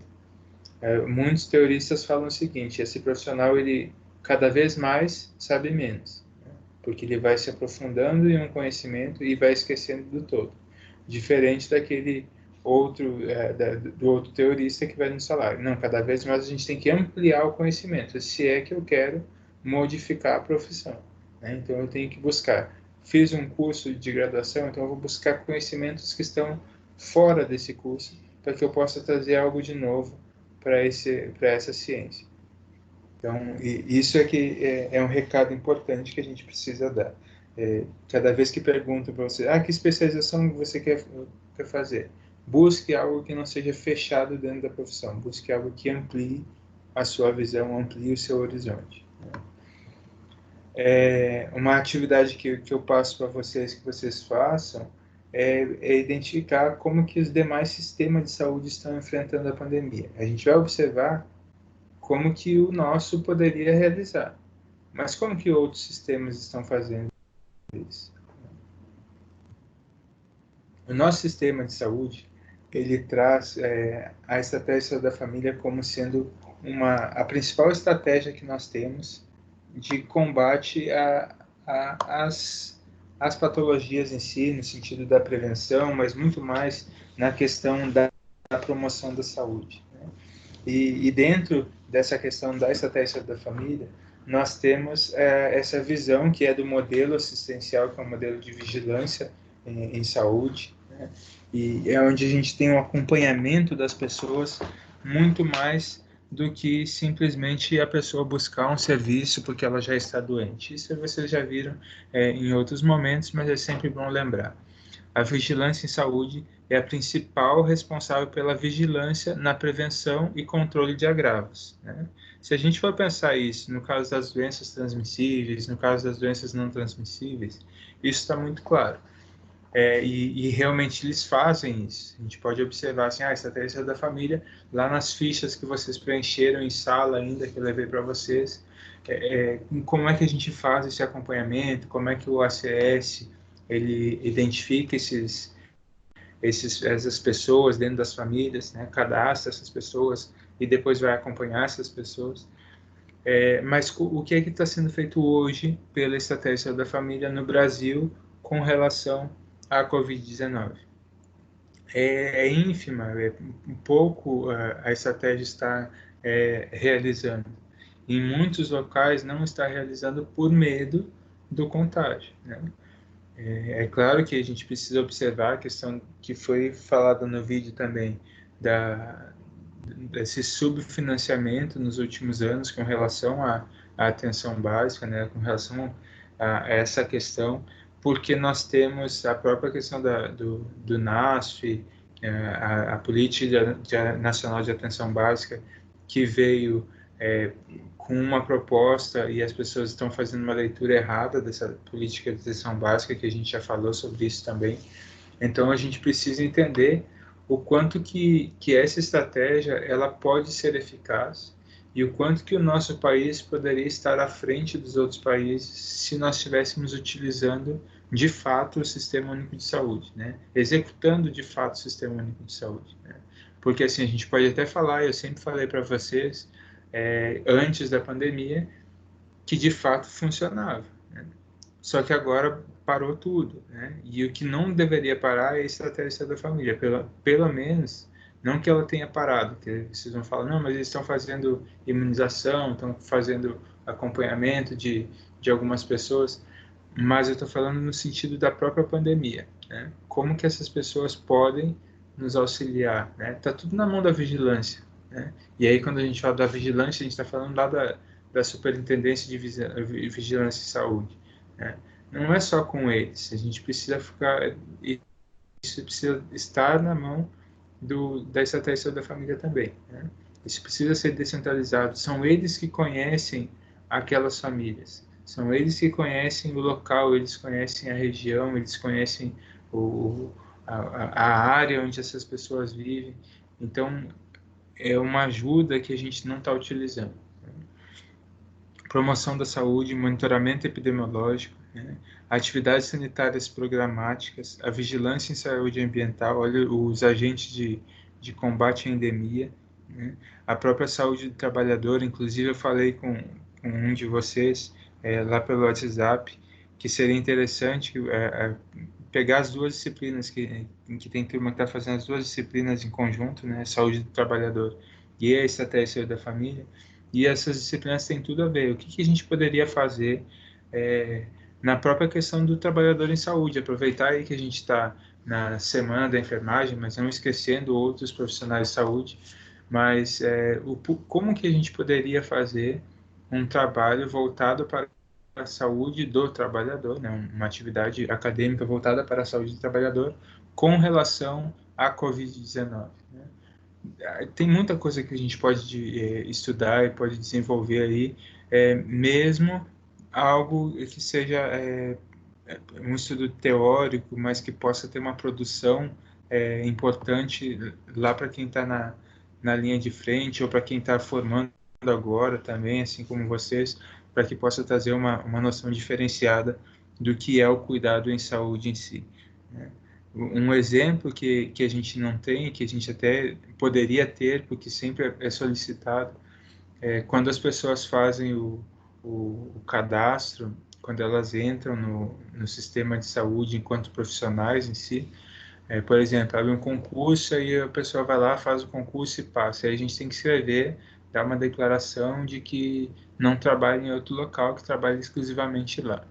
Muitos teoristas falam o seguinte: esse profissional, ele cada vez mais sabe menos, né? Porque ele vai se aprofundando em um conhecimento e vai esquecendo do todo. Diferente daquele outro, do outro teorista que vai nos falar, não, cada vez mais a gente tem que ampliar o conhecimento, se é que eu quero modificar a profissão, né? Então eu tenho que buscar. Fiz um curso de graduação, então eu vou buscar conhecimentos que estão fora desse curso, para que eu possa trazer algo de novo para essa ciência. Então, isso é um recado importante que a gente precisa dar. Cada vez que perguntam para você, que especialização você quer fazer? Busque algo que não seja fechado dentro da profissão, busque algo que amplie a sua visão, amplie o seu horizonte. Uma atividade que eu passo para vocês, que vocês façam, é identificar como que os demais sistemas de saúde estão enfrentando a pandemia. A gente vai observar como que o nosso poderia realizar, mas como que outros sistemas estão fazendo isso? O nosso sistema de saúde, ele traz a estratégia da família como sendo a principal estratégia que nós temos de combate às patologias em si, no sentido da prevenção, mas muito mais na questão da promoção da saúde, né? E dentro dessa questão da estratégia da família, nós temos essa visão que é do modelo assistencial, que é um modelo de vigilância em saúde, né? E é onde a gente tem um acompanhamento das pessoas muito mais do que simplesmente a pessoa buscar um serviço porque ela já está doente. Isso vocês já viram em outros momentos, mas é sempre bom lembrar. A vigilância em saúde é a principal responsável pela vigilância na prevenção e controle de agravos, né? Se a gente for pensar isso no caso das doenças transmissíveis, no caso das doenças não transmissíveis, isso está muito claro. E realmente eles fazem isso. A gente pode observar assim, a estratégia da família, lá nas fichas que vocês preencheram em sala ainda, que eu levei para vocês, como é que a gente faz esse acompanhamento, como é que o ACS ele identifica essas pessoas dentro das famílias, né? Cadastra essas pessoas e depois vai acompanhar essas pessoas. Mas o que é que está sendo feito hoje pela estratégia da família no Brasil com relação à Covid-19? É ínfima, um pouco a estratégia está realizando. Em muitos locais não está realizando por medo do contágio, né? É claro que a gente precisa observar a questão que foi falada no vídeo também, desse subfinanciamento nos últimos anos com relação à atenção básica, né, com relação a essa questão, porque nós temos a própria questão do NASF, a Política Nacional de Atenção Básica, que veio com uma proposta e as pessoas estão fazendo uma leitura errada dessa política de atenção básica, que a gente já falou sobre isso também. Então, a gente precisa entender o quanto que essa estratégia ela pode ser eficaz e o quanto que o nosso país poderia estar à frente dos outros países se nós estivéssemos utilizando de fato o Sistema Único de Saúde, né? Executando de fato o Sistema Único de Saúde, né? Porque assim, a gente pode até falar, eu sempre falei para vocês, antes da pandemia, que de fato funcionava, né? Só que agora parou tudo, né? E o que não deveria parar é a estratégia da família, pelo menos, não que ela tenha parado, que vocês vão falar, não, mas eles estão fazendo imunização, estão fazendo acompanhamento de algumas pessoas, mas eu estou falando no sentido da própria pandemia, né? Como que essas pessoas podem nos auxiliar, né? Tá tudo na mão da vigilância, né? E aí quando a gente fala da vigilância, a gente está falando lá da Superintendência de Vigilância e Saúde, né? Não é só com eles, a gente precisa isso precisa estar na mão da estratégia da família também, né? Isso precisa ser descentralizado, são eles que conhecem aquelas famílias, são eles que conhecem o local, eles conhecem a região, eles conhecem a área onde essas pessoas vivem, então é uma ajuda que a gente não está utilizando. Promoção da saúde, monitoramento epidemiológico, né? Atividades sanitárias programáticas, a vigilância em saúde ambiental, olha os agentes de combate à endemia, né? A própria saúde do trabalhador, inclusive eu falei com um de vocês lá pelo WhatsApp, que seria interessante pegar as duas disciplinas, que tem turma que está fazendo as duas disciplinas em conjunto, né? Saúde do trabalhador e a estratégia da família, e essas disciplinas têm tudo a ver. O que a gente poderia fazer na própria questão do trabalhador em saúde? Aproveitar aí que a gente está na semana da enfermagem, mas não esquecendo outros profissionais de saúde, mas como que a gente poderia fazer um trabalho voltado para a saúde do trabalhador, né? Uma atividade acadêmica voltada para a saúde do trabalhador com relação à Covid-19, né? Tem muita coisa que a gente pode estudar e pode desenvolver aí, mesmo algo que seja um estudo teórico, mas que possa ter uma produção importante lá para quem está na linha de frente, ou para quem está formando agora também, assim como vocês, para que possa trazer uma noção diferenciada do que é o cuidado em saúde em si, né? Um exemplo que a gente não tem, que a gente até poderia ter, porque sempre é solicitado, quando as pessoas fazem o cadastro, quando elas entram no sistema de saúde enquanto profissionais em si, por exemplo, abre um concurso e a pessoa vai lá, faz o concurso e passa. Aí a gente tem que escrever, dar uma declaração de que não trabalha em outro local, que trabalha exclusivamente lá.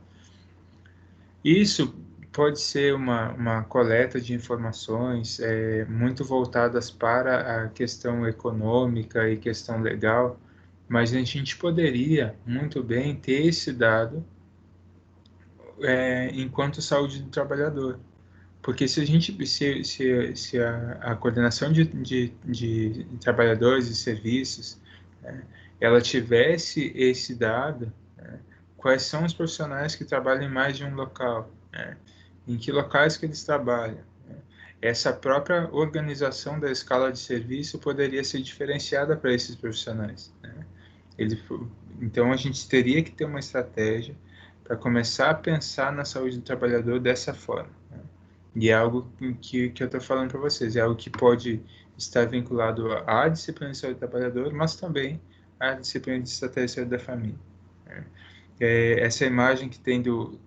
Isso pode ser uma coleta de informações muito voltadas para a questão econômica e questão legal, mas a gente poderia muito bem ter esse dado enquanto saúde do trabalhador. Porque se a gente, se a coordenação de trabalhadores e serviços, né, ela tivesse esse dado, né, quais são os profissionais que trabalham em mais de um local, né, em que locais que eles trabalham, né, essa própria organização da escala de serviço poderia ser diferenciada para esses profissionais, né. Então a gente teria que ter uma estratégia para começar a pensar na saúde do trabalhador dessa forma, né. E é algo que eu estou falando para vocês, é algo que pode estar vinculado à disciplina de saúde do trabalhador, mas também à disciplina de estratégia de saúde da família, né. Essa imagem que tem do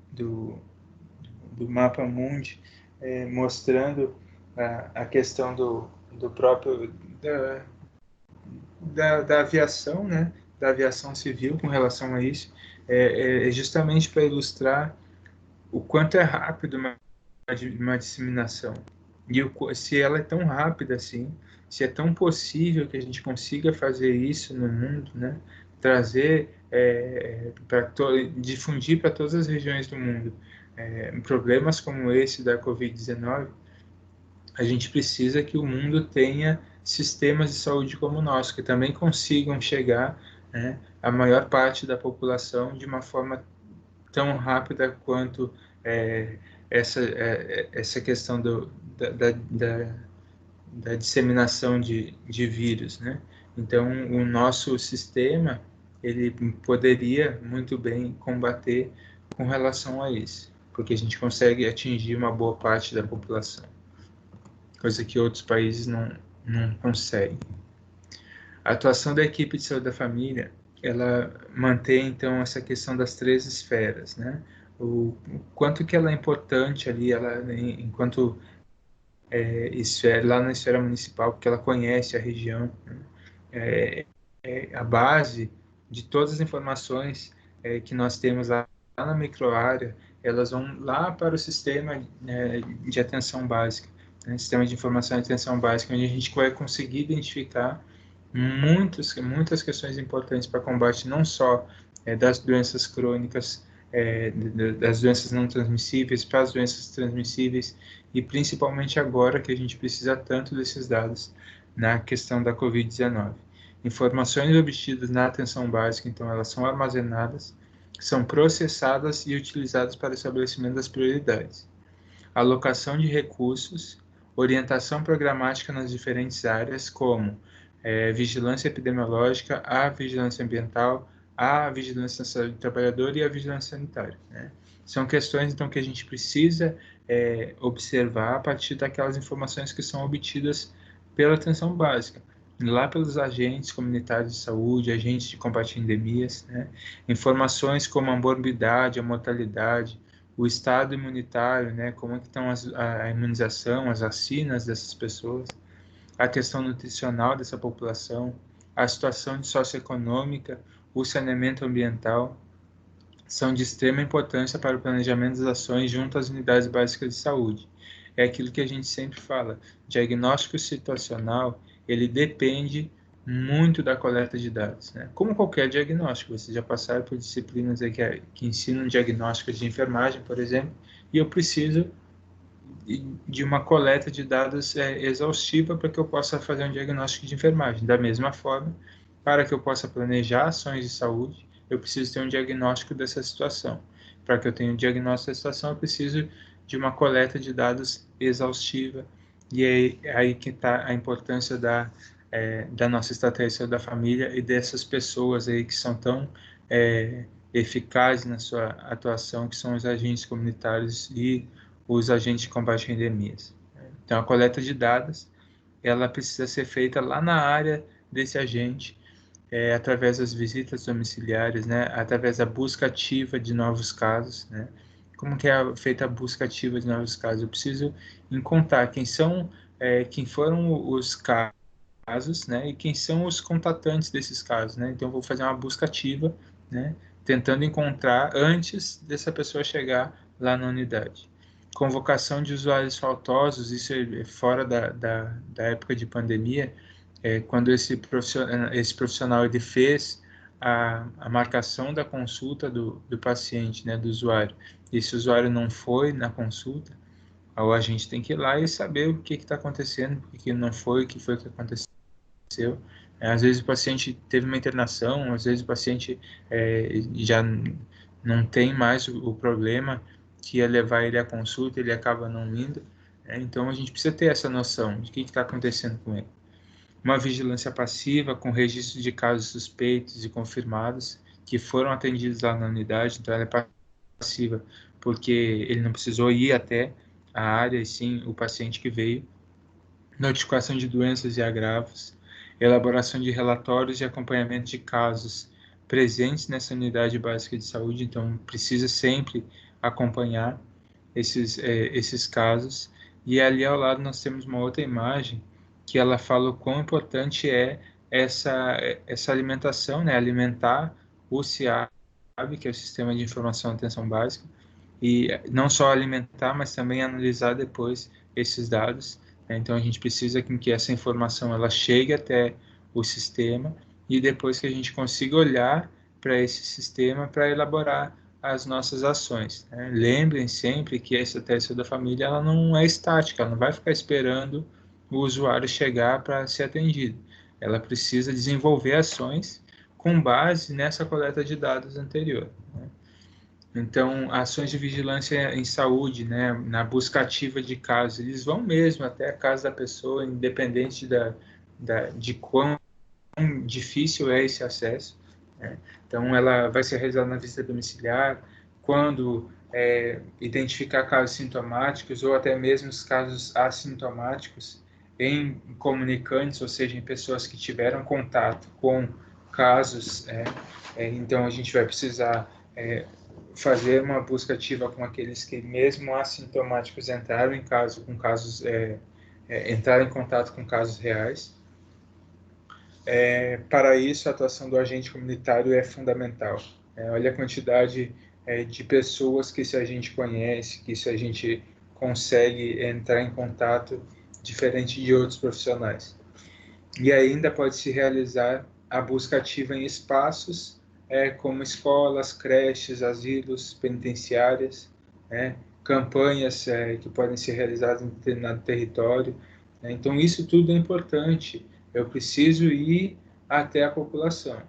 mapa mundi, mostrando a questão do próprio da aviação, né, da aviação civil com relação a isso, é justamente para ilustrar o quanto é rápido uma disseminação. E se ela é tão rápida assim, se é tão possível que a gente consiga fazer isso no mundo, né, trazer, difundir para todas as regiões do mundo problemas como esse da Covid-19, a gente precisa que o mundo tenha sistemas de saúde como o nosso, que também consigam chegar, né, à maior parte da população de uma forma tão rápida quanto essa questão da disseminação de vírus, né? Então, o nosso sistema, ele poderia muito bem combater com relação a isso, porque a gente consegue atingir uma boa parte da população, coisa que outros países não conseguem. A atuação da equipe de saúde da família, ela mantém, então, essa questão das 3 esferas, né? O quanto que ela é importante ali, ela, enquanto esfera, lá na esfera municipal, porque ela conhece a região, né? A base de todas as informações que nós temos lá na microárea, elas vão lá para o sistema de atenção básica, né? Sistema de informação de atenção básica, onde a gente vai conseguir identificar muitas questões importantes para combate não só das doenças crônicas, das doenças não transmissíveis, para as doenças transmissíveis, e principalmente agora que a gente precisa tanto desses dados na questão da Covid-19. Informações obtidas na atenção básica, então, elas são armazenadas, são processadas e utilizadas para o estabelecimento das prioridades. Alocação de recursos, orientação programática nas diferentes áreas, como vigilância epidemiológica, a vigilância ambiental, a vigilância da saúde do trabalhador e a vigilância sanitária, né? São questões, então, que a gente precisa observar a partir daquelas informações que são obtidas pela atenção básica, lá pelos agentes comunitários de saúde, agentes de combate a endemias, né? Informações como a morbidade, a mortalidade, o estado imunitário, né? Como é que estão a imunização, as vacinas dessas pessoas, a questão nutricional dessa população, a situação socioeconômica, o saneamento ambiental, são de extrema importância para o planejamento das ações junto às unidades básicas de saúde. É aquilo que a gente sempre fala, diagnóstico situacional, ele depende muito da coleta de dados, né? Como qualquer diagnóstico, vocês já passaram por disciplinas aí que ensinam diagnósticos de enfermagem, por exemplo, e eu preciso de uma coleta de dados exaustiva para que eu possa fazer um diagnóstico de enfermagem. Da mesma forma, para que eu possa planejar ações de saúde, eu preciso ter um diagnóstico dessa situação. para que eu tenha um diagnóstico da situação, eu preciso de uma coleta de dados exaustiva, e é aí que está a importância da nossa estratégia da família e dessas pessoas aí que são tão eficazes na sua atuação, que são os agentes comunitários e os agentes de combate a endemias. Então, a coleta de dados, ela precisa ser feita lá na área desse agente, através das visitas domiciliares, né, através da busca ativa de novos casos, né. Como que é feita a busca ativa de novos casos? Eu preciso encontrar quem foram os casos, né, e quem são os contatantes desses casos, né. Então, eu vou fazer uma busca ativa, né, tentando encontrar antes dessa pessoa chegar lá na unidade. Convocação de usuários faltosos, isso é fora da época de pandemia, quando esse profissional ele fez a marcação da consulta do paciente, né, do usuário, e esse usuário não foi na consulta, a gente tem que ir lá e saber o que está acontecendo, por que não foi, o que foi que aconteceu. Às vezes o paciente teve uma internação, às vezes o paciente já não tem mais o problema que ia levar ele à consulta, ele acaba não indo. Então a gente precisa ter essa noção de o que está acontecendo com ele. Uma vigilância passiva com registro de casos suspeitos e confirmados que foram atendidos lá na unidade, então ela é passiva porque ele não precisou ir até a área, e sim o paciente que veio. Notificação de doenças e agravos, elaboração de relatórios de acompanhamento de casos presentes nessa unidade básica de saúde, então precisa sempre acompanhar esses casos. E ali ao lado nós temos uma outra imagem que ela fala o quão importante é essa alimentação, né? Alimentar o SIAB, que é o Sistema de Informação e Atenção Básica, e não só alimentar, mas também analisar depois esses dados. Então, a gente precisa que essa informação ela chegue até o sistema e depois que a gente consiga olhar para esse sistema para elaborar as nossas ações. Lembrem sempre que essa estratégia da família ela não é estática, ela não vai ficar esperando o usuário chegar para ser atendido. Ela precisa desenvolver ações com base nessa coleta de dados anterior. Então, ações de vigilância em saúde, né, na busca ativa de casos, eles vão mesmo até a casa da pessoa, independente de quão difícil é esse acesso. Né? Então, ela vai ser realizada na visita domiciliar, quando identificar casos sintomáticos ou até mesmo os casos assintomáticos em comunicantes, ou seja, em pessoas que tiveram contato com casos. Então, a gente vai precisar fazer uma busca ativa com aqueles que, mesmo assintomáticos, entraram em contato com casos reais. Para isso, a atuação do agente comunitário é fundamental. Olha a quantidade de pessoas que esse agente conhece, que esse agente consegue entrar em contato, diferente de outros profissionais. E ainda pode-se realizar a busca ativa em espaços como escolas, creches, asilos, penitenciárias, campanhas que podem ser realizadas em determinado território. Então, isso tudo é importante. Eu preciso ir até a população.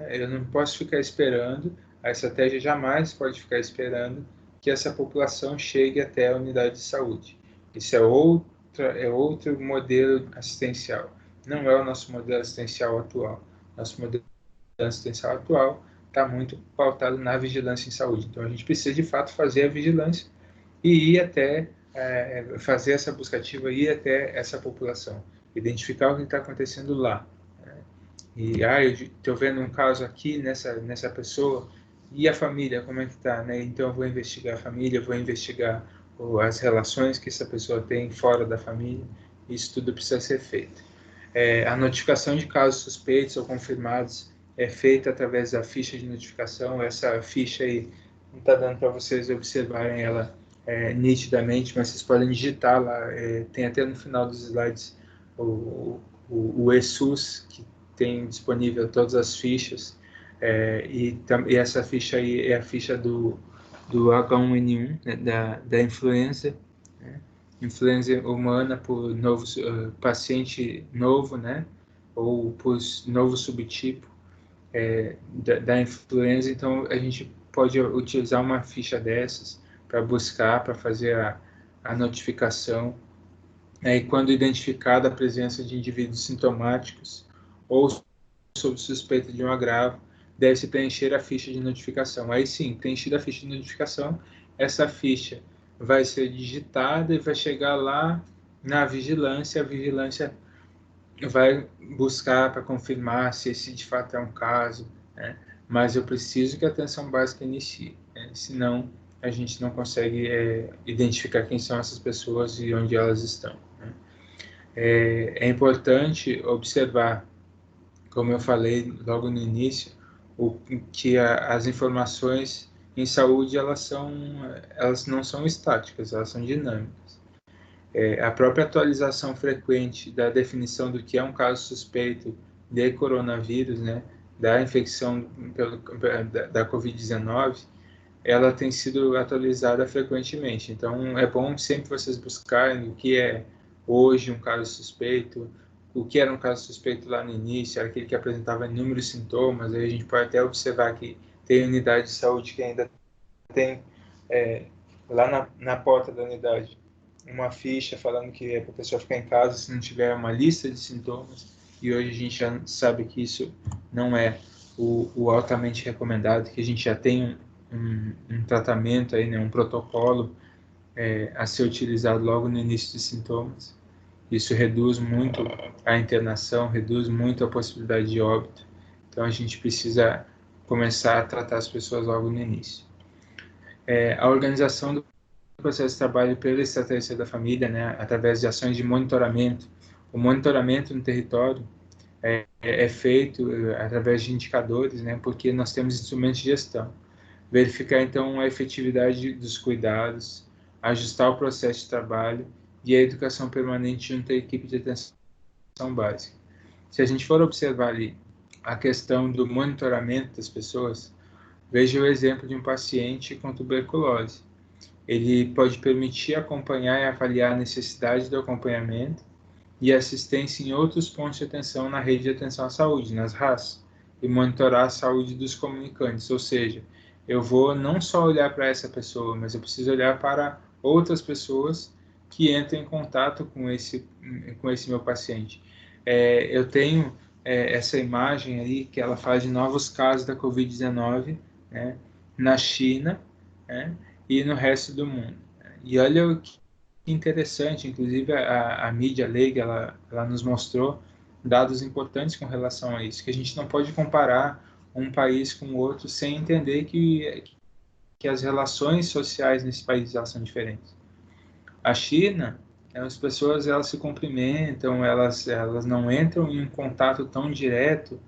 Eu não posso ficar esperando, a estratégia jamais pode ficar esperando que essa população chegue até a unidade de saúde. Isso é outro modelo assistencial. Não é o nosso modelo assistencial atual. Nosso modelo assistencial atual está muito pautado na vigilância em saúde. Então, a gente precisa, de fato, fazer a vigilância e ir até, fazer essa busca ativa, ir até essa população, identificar o que está acontecendo lá. E, eu estou vendo um caso aqui nessa pessoa, e a família, como é que está? Então, eu vou investigar a família, vou investigar as relações que essa pessoa tem fora da família. Isso tudo precisa ser feito. A notificação de casos suspeitos ou confirmados é feita através da ficha de notificação. Essa ficha aí não está dando para vocês observarem ela nitidamente, mas vocês podem digitar lá. Tem até no final dos slides o eSUS, que tem disponível todas as fichas. E essa ficha aí é a ficha do H1N1, né, da influenza. Influenza humana por paciente novo, né, ou por novo subtipo da influenza. Então, a gente pode utilizar uma ficha dessas para buscar, para fazer a notificação. E quando identificada a presença de indivíduos sintomáticos ou sob suspeita de um agravo, deve-se preencher a ficha de notificação. Aí sim, preenchida a ficha de notificação, essa ficha vai ser digitada e vai chegar lá na vigilância. A vigilância vai buscar para confirmar se esse de fato é um caso, né? Mas eu preciso que a atenção básica inicie, né? Senão a gente não consegue identificar quem são essas pessoas e onde elas estão, né? É importante observar, como eu falei logo no início, que as informações em saúde elas não são estáticas, elas são dinâmicas. A própria atualização frequente da definição do que é um caso suspeito de coronavírus, né, da infecção da Covid-19, ela tem sido atualizada frequentemente. Então, é bom sempre vocês buscarem o que é hoje um caso suspeito, o que era um caso suspeito lá no início, era aquele que apresentava inúmeros sintomas. Aí a gente pode até observar que tem unidade de saúde que ainda tem lá na porta da unidade uma ficha falando que é para a pessoa ficar em casa se não tiver uma lista de sintomas, e hoje a gente já sabe que isso não é o altamente recomendado, que a gente já tem um tratamento aí, né, um protocolo a ser utilizado logo no início dos sintomas. Isso reduz muito a internação, reduz muito a possibilidade de óbito. Então a gente precisa começar a tratar as pessoas logo no início. A organização do processo de trabalho pela estratégia da família, né, através de ações de monitoramento. O monitoramento no território é feito através de indicadores, né, porque nós temos instrumentos de gestão. Verificar, então, a efetividade dos cuidados, ajustar o processo de trabalho e a educação permanente junto à equipe de atenção básica. Se a gente for observar ali a questão do monitoramento das pessoas, veja o exemplo de um paciente com tuberculose. Ele pode permitir acompanhar e avaliar a necessidade do acompanhamento e assistência em outros pontos de atenção na rede de atenção à saúde, nas RAS, e monitorar a saúde dos comunicantes, ou seja, eu vou não só olhar para essa pessoa, mas eu preciso olhar para outras pessoas que entram em contato com esse meu paciente. Eu tenho essa imagem ali que ela faz de novos casos da Covid-19, né, na China, né, e no resto do mundo. E olha o que interessante, inclusive a mídia leiga, ela nos mostrou dados importantes com relação a isso, que a gente não pode comparar um país com o outro sem entender que as relações sociais nesse país elas são diferentes. A China, as pessoas elas se cumprimentam, elas não entram em um contato tão direto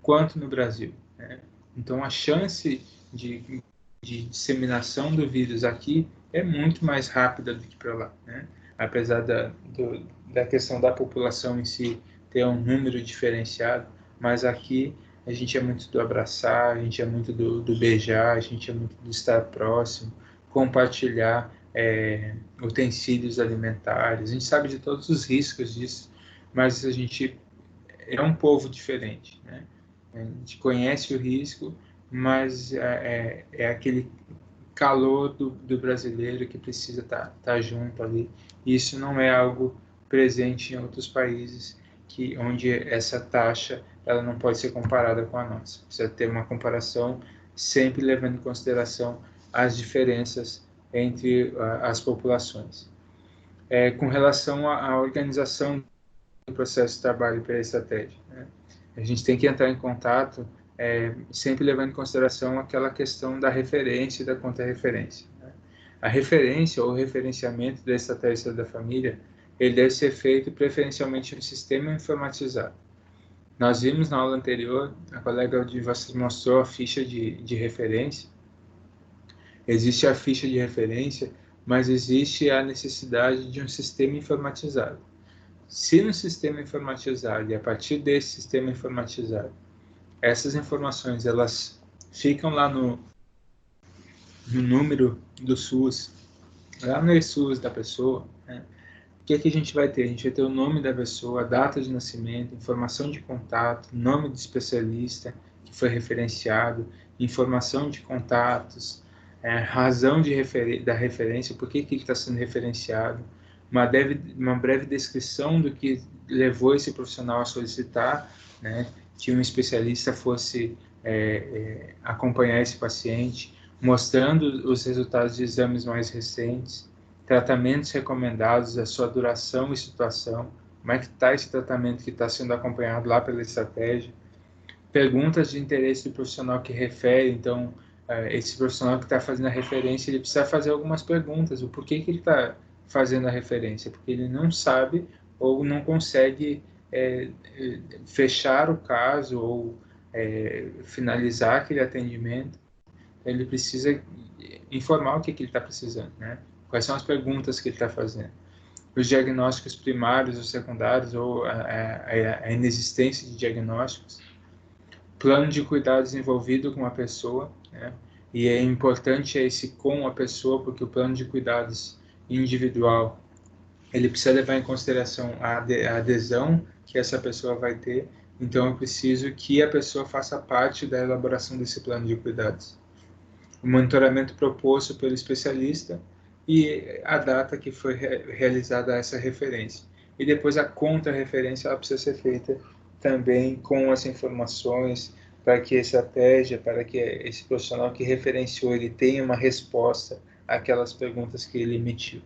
quanto no Brasil, né? Então a chance de disseminação do vírus aqui é muito mais rápida do que para lá, né? Apesar da questão da população em si ter um número diferenciado, mas aqui a gente é muito do abraçar, a gente é muito do beijar, a gente é muito do estar próximo, compartilhar utensílios alimentares. A gente sabe de todos os riscos disso, mas a gente é um povo diferente, né? A gente conhece o risco, mas é aquele calor do brasileiro que precisa estar junto ali. Isso não é algo presente em outros países onde essa taxa ela não pode ser comparada com a nossa. Precisa ter uma comparação sempre levando em consideração as diferenças entre as populações. Com relação à organização do processo de trabalho pela estratégia, né? A gente tem que entrar em contato sempre levando em consideração aquela questão da referência e da contra-referência, né? A referência ou referenciamento da estratégia da família, ele deve ser feito preferencialmente no sistema informatizado. Nós vimos na aula anterior, a colega de vocês mostrou a ficha de referência. Existe a ficha de referência, mas existe a necessidade de um sistema informatizado. Se no sistema informatizado, e a partir desse sistema informatizado, essas informações elas ficam lá no número do SUS, lá no eSUS da pessoa, né? O que a gente vai ter? A gente vai ter o nome da pessoa, a data de nascimento, informação de contato, nome do especialista que foi referenciado, informação de contatos, razão da referência, por que está sendo referenciado, uma breve descrição do que levou esse profissional a solicitar, né, que um especialista fosse acompanhar esse paciente, mostrando os resultados de exames mais recentes, tratamentos recomendados, a sua duração e situação, como é que está esse tratamento que está sendo acompanhado lá pela estratégia, perguntas de interesse do profissional que refere. Então, esse profissional que está fazendo a referência, ele precisa fazer algumas perguntas, o porquê que ele está fazendo a referência, porque ele não sabe ou não consegue fechar o caso ou finalizar aquele atendimento. Ele precisa informar o que ele está precisando, né? Quais são as perguntas que ele está fazendo. Os diagnósticos primários ou secundários, ou a inexistência de diagnósticos, plano de cuidado desenvolvido com a pessoa, né? E é importante esse com a pessoa, porque o plano de cuidados individual, ele precisa levar em consideração a adesão que essa pessoa vai ter. Então, eu preciso que a pessoa faça parte da elaboração desse plano de cuidados. O monitoramento proposto pelo especialista e a data que foi realizada essa referência. E depois a contra-referência, ela precisa ser feita também com as informações, para que a estratégia, para que esse profissional que referenciou, ele tenha uma resposta àquelas perguntas que ele emitiu.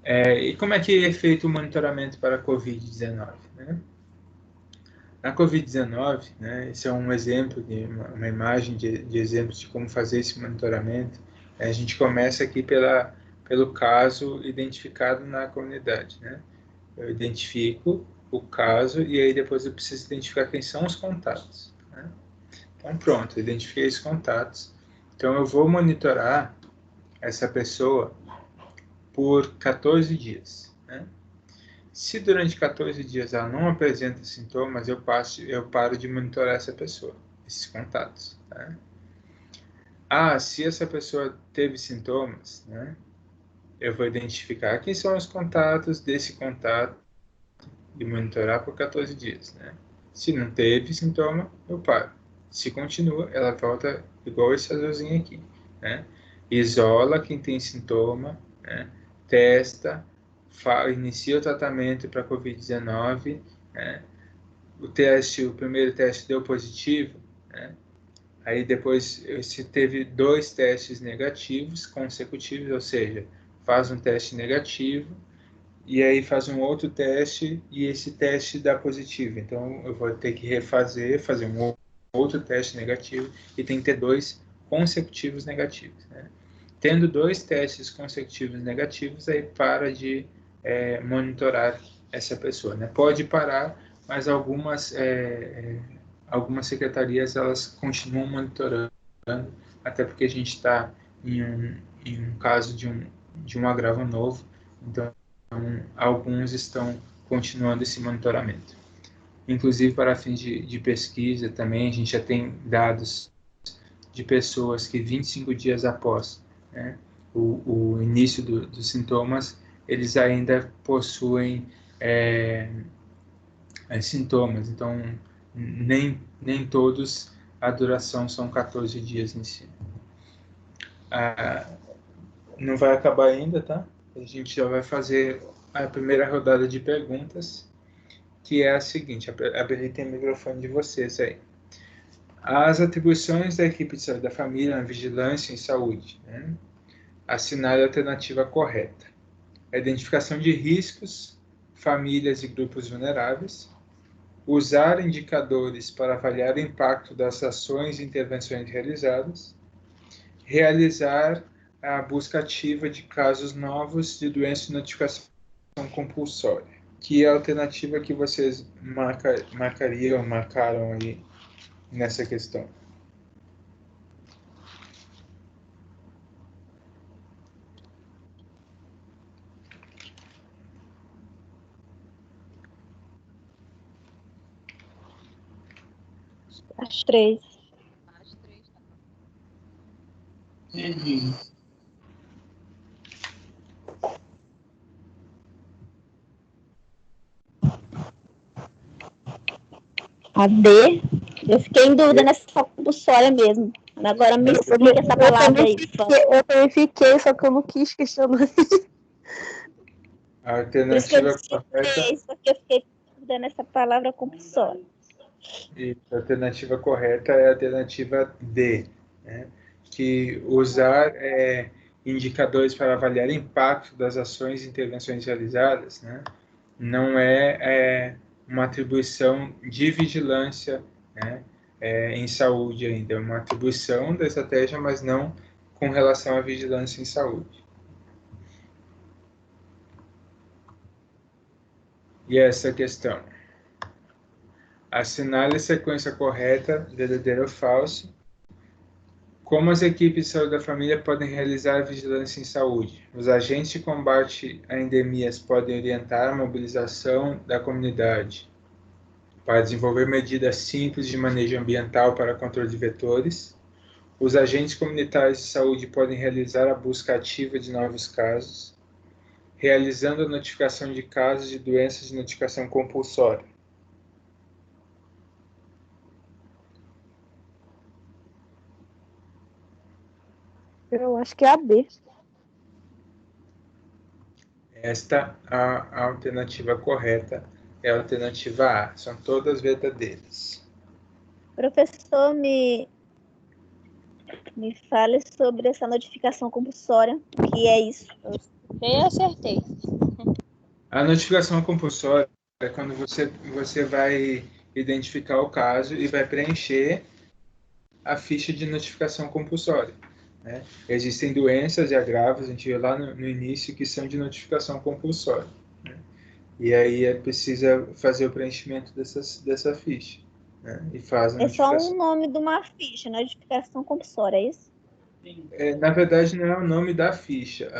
E como é que é feito o monitoramento para a COVID-19? Né? Na COVID-19, né, esse é um exemplo, uma imagem de exemplos de como fazer esse monitoramento. A gente começa aqui pelo caso identificado na comunidade, né? Eu identifico o caso e aí depois eu preciso identificar quem são os contatos, né? Então, pronto, eu identifiquei os contatos. Então, eu vou monitorar essa pessoa por 14 dias, né? Se durante 14 dias ela não apresenta sintomas, eu paro de monitorar essa pessoa, esses contatos, tá? Se essa pessoa teve sintomas, né, eu vou identificar quem são os contatos desse contato e monitorar por 14 dias, né? Se não teve sintoma, eu paro. Se continua, ela volta igual esse azulzinho aqui, né? Isola quem tem sintoma, né? Testa, inicia o tratamento para COVID-19, né? O primeiro teste deu positivo, né? Aí depois, se teve 2 testes negativos consecutivos, ou seja, faz um teste negativo e aí faz um outro teste e esse teste dá positivo. Então, eu vou ter que fazer um outro teste negativo e tem que ter 2 consecutivos negativos, né? Tendo 2 testes consecutivos negativos, aí para de monitorar essa pessoa, né? Pode parar, mas algumas secretarias, elas continuam monitorando, até porque a gente está em um caso de um agravo novo, então alguns estão continuando esse monitoramento. Inclusive, para fins de pesquisa também, a gente já tem dados de pessoas que 25 dias após, né, o início dos sintomas, eles ainda possuem sintomas. Então, nem todos a duração são 14 dias em si. Não vai acabar ainda, tá? A gente já vai fazer a primeira rodada de perguntas, que é a seguinte: habilitem o microfone de vocês aí. As atribuições da equipe de saúde da família na vigilância em saúde, né? Assinar a alternativa correta. A identificação de riscos, famílias e grupos vulneráveis. Usar indicadores para avaliar o impacto das ações e intervenções realizadas. Realizar a busca ativa de casos novos de doença de notificação compulsória. Que é a alternativa que vocês marcaram aí nessa questão? As 3. A D, Eu fiquei em dúvida nessa compulsória mesmo. Agora me explica essa palavra aí. Eu também fiquei, só que eu não quis questionar. A Por isso que eu alternativa correta, disse, porque eu fiquei em dúvida nessa palavra compulsória. a alternativa correta é a alternativa D, né? Que usar indicadores para avaliar o impacto das ações e intervenções realizadas, né? Não é uma atribuição de vigilância, né? Em saúde ainda, é uma atribuição da estratégia, mas não com relação à vigilância em saúde. E essa questão. Assinale a sequência correta, verdadeiro ou falso. Como as equipes de saúde da família podem realizar a vigilância em saúde? Os agentes de combate a endemias podem orientar a mobilização da comunidade para desenvolver medidas simples de manejo ambiental para controle de vetores. Os agentes comunitários de saúde podem realizar a busca ativa de novos casos, realizando a notificação de casos de doenças de notificação compulsória. Eu acho que é a B. A alternativa correta é a alternativa A. São todas verdadeiras. Professor, me fale sobre essa notificação compulsória. O que é isso? Eu acertei. A notificação compulsória é quando você vai identificar o caso e vai preencher a ficha de notificação compulsória, né? Existem doenças e agravos, a gente viu lá no início, que são de notificação compulsória, né? E aí precisa fazer o preenchimento dessa ficha, né? E faz a É só notificação. um nome de uma ficha, notificação compulsória, é isso? Na verdade, não é o nome da ficha,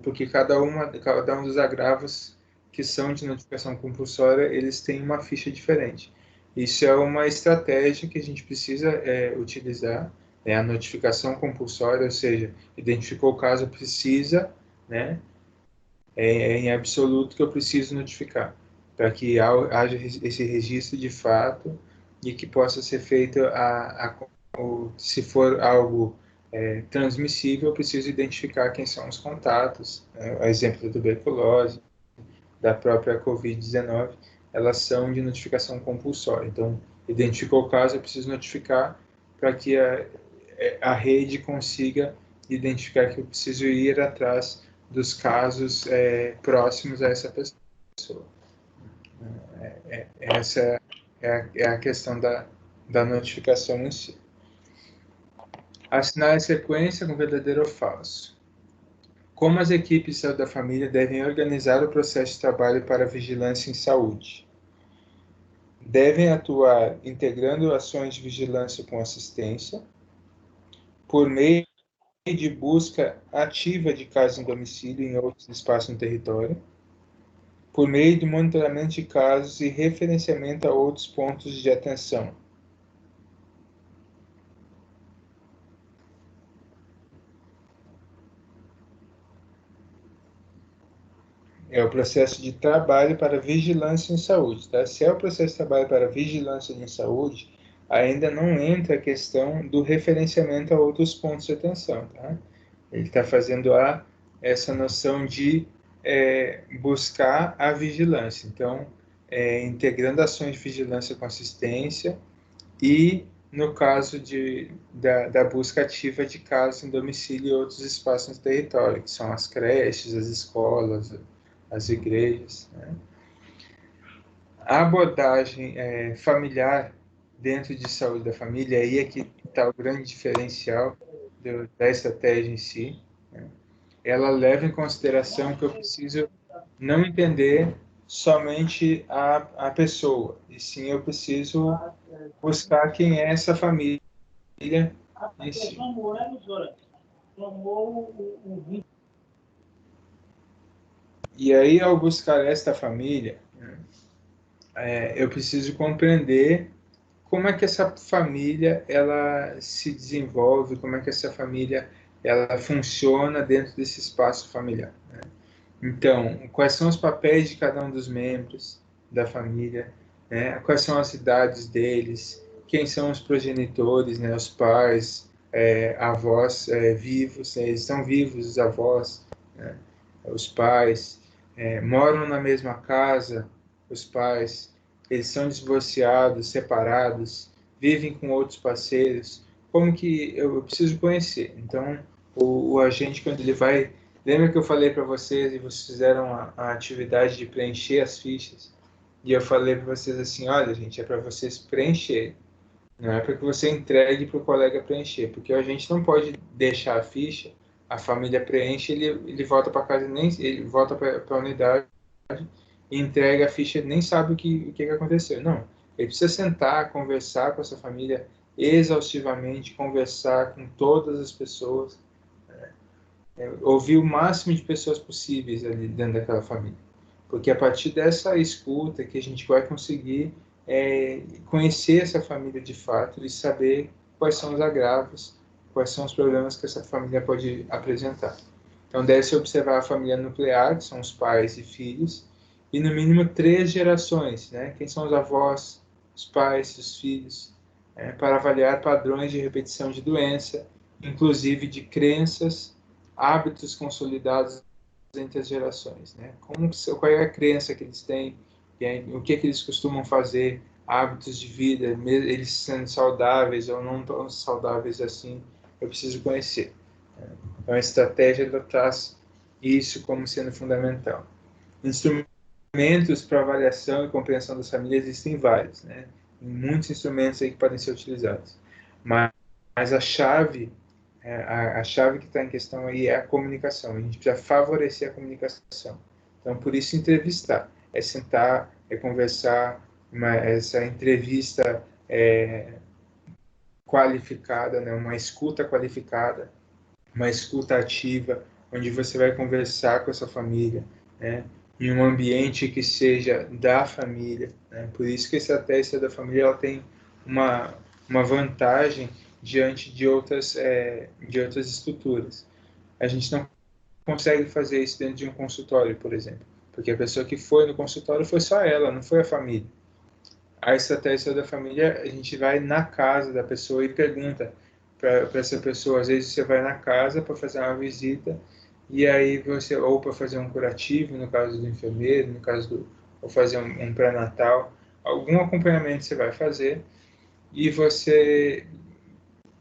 porque cada um dos agravos que são de notificação compulsória, eles têm uma ficha diferente. Isso é uma estratégia que a gente precisa utilizar, a notificação compulsória, ou seja, identificou o caso, precisa, né, em absoluto que eu preciso notificar, para que haja esse registro de fato e que possa ser feito se for algo transmissível, eu preciso identificar quem são os contatos. O exemplo da tuberculose, da própria Covid-19, elas são de notificação compulsória. Então, identificou o caso, eu preciso notificar para que a rede consiga identificar que eu preciso ir atrás dos casos próximos a essa pessoa. Essa é a questão da notificação em si. Assinar a sequência com verdadeiro ou falso. Como as equipes de saúde da família devem organizar o processo de trabalho para vigilância em saúde? Devem atuar integrando ações de vigilância com assistência, por meio de busca ativa de casos em domicílio e em outros espaços no território, por meio de monitoramento de casos e referenciamento a outros pontos de atenção. É o processo de trabalho para vigilância em saúde, tá? Se é o processo de trabalho para vigilância em saúde, ainda não entra a questão do referenciamento a outros pontos de atenção, tá? Ele está fazendo essa noção de buscar a vigilância. Então, integrando ações de vigilância com assistência e, no caso da busca ativa de casos em domicílio e outros espaços no território, que são as creches, as escolas, as igrejas, né? A abordagem familiar dentro de saúde da família, aí é que está o grande diferencial da estratégia em si, né? Ela leva em consideração que eu preciso não entender somente a pessoa, e sim eu preciso buscar quem é essa família em si. E aí, ao buscar esta família, eu preciso compreender como é que essa família ela se desenvolve, como é que essa família ela funciona dentro desse espaço familiar, né? Então, quais são os papéis de cada um dos membros da família, né? Quais são as idades deles, quem são os progenitores, né? Os pais, avós vivos, né? Eles estão vivos, os avós, né? Os pais, moram na mesma casa, os pais, eles são divorciados, separados, vivem com outros parceiros, como que eu preciso conhecer. Então, o agente, quando ele vai... Lembra que eu falei para vocês e vocês fizeram a atividade de preencher as fichas? E eu falei para vocês assim, olha, gente, é para vocês preencher, não é para que você entregue para o colega preencher, porque a gente não pode deixar a ficha, a família preenche, ele volta para casa, nem ele volta para a unidade e entrega a ficha, nem sabe o que aconteceu. Não, ele precisa sentar, conversar com essa família exaustivamente, conversar com todas as pessoas, ouvir o máximo de pessoas possíveis ali dentro daquela família. Porque a partir dessa escuta que a gente vai conseguir conhecer essa família de fato e saber quais são os agravos, quais são os problemas que essa família pode apresentar. Então, deve-se observar a família nuclear, que são os pais e filhos, e no mínimo 3 gerações, né? Quem são os avós, os pais, os filhos, para avaliar padrões de repetição de doença, inclusive de crenças, hábitos consolidados entre as gerações, né? Qual é a crença que eles têm, o que eles costumam fazer, hábitos de vida, eles sendo saudáveis ou não tão saudáveis assim, eu preciso conhecer. Então, a estratégia ela traz isso como sendo fundamental. Instrumentos para avaliação e compreensão das famílias existem vários, né? Tem muitos instrumentos aí que podem ser utilizados. Mas a chave a chave que está em questão aí é a comunicação. A gente precisa favorecer a comunicação. Então, por isso, entrevistar. É sentar, é conversar, essa entrevista qualificada, né? Uma escuta qualificada, uma escuta ativa, onde você vai conversar com essa família, né? Em um ambiente que seja da família, né? Por isso que a estratégia da família ela tem uma vantagem diante de outras estruturas. A gente não consegue fazer isso dentro de um consultório, por exemplo, porque a pessoa que foi no consultório foi só ela, não foi a família. A estratégia da família, a gente vai na casa da pessoa e pergunta para essa pessoa. Às vezes você vai na casa para fazer uma visita e aí você, ou para fazer um curativo, no caso do enfermeiro, no caso ou fazer um pré-natal, algum acompanhamento você vai fazer e você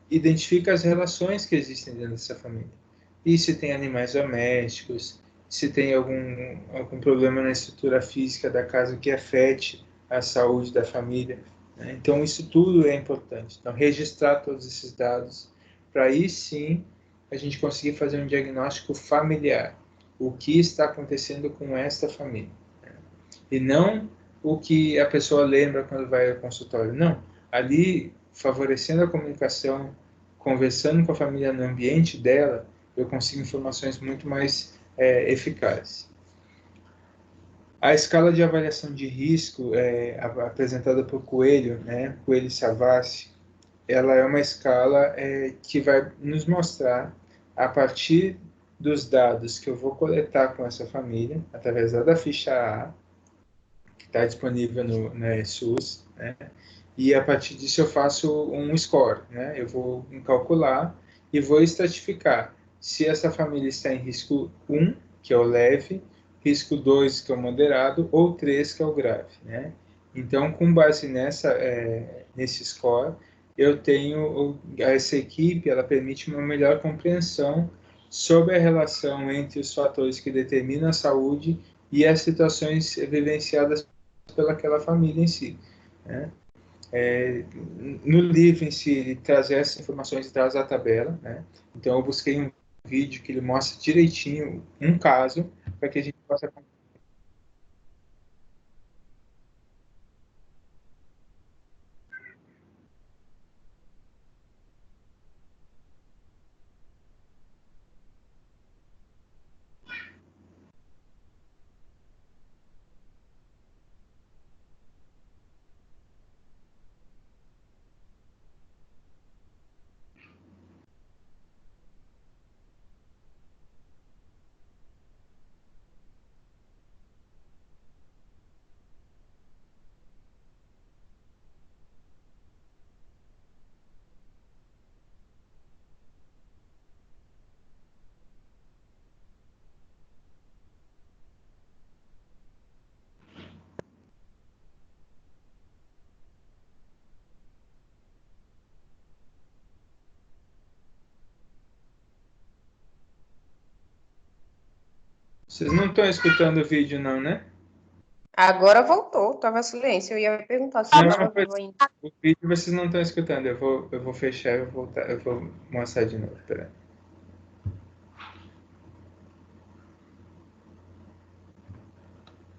identifica as relações que existem dentro dessa família. E se tem animais domésticos, se tem algum problema na estrutura física da casa que afete a saúde da família, né? Então, isso tudo é importante. Então, registrar todos esses dados, para aí sim a gente conseguir fazer um diagnóstico familiar. O que está acontecendo com esta família. Né? E não o que a pessoa lembra quando vai ao consultório. Não. Ali, favorecendo a comunicação, conversando com a família no ambiente dela, eu consigo informações muito mais eficazes. A escala de avaliação de risco apresentada por Coelho, né, Coelho e Savassi, ela é uma escala que vai nos mostrar, a partir dos dados que eu vou coletar com essa família, através da ficha A, que está disponível no SUS, né, e a partir disso eu faço um score, né, eu vou calcular e vou estratificar se essa família está em risco 1, que é o leve, risco 2, que é o moderado, ou 3, que é o grave, né? Então, com base nesse score, eu tenho essa equipe, ela permite uma melhor compreensão sobre a relação entre os fatores que determinam a saúde e as situações vivenciadas pelaquela família em si, né? No livro em si, ele traz essas informações e traz a tabela, né? Então, eu busquei um vídeo que ele mostra direitinho um caso para que a gente possa... Vocês não estão escutando o vídeo, não, né? Agora voltou, tava silêncio. Eu ia perguntar se Não, estava vivo ainda. o vídeo vocês não estão escutando. Eu vou fechar e vou voltar. Eu vou mostrar de novo. Peraí.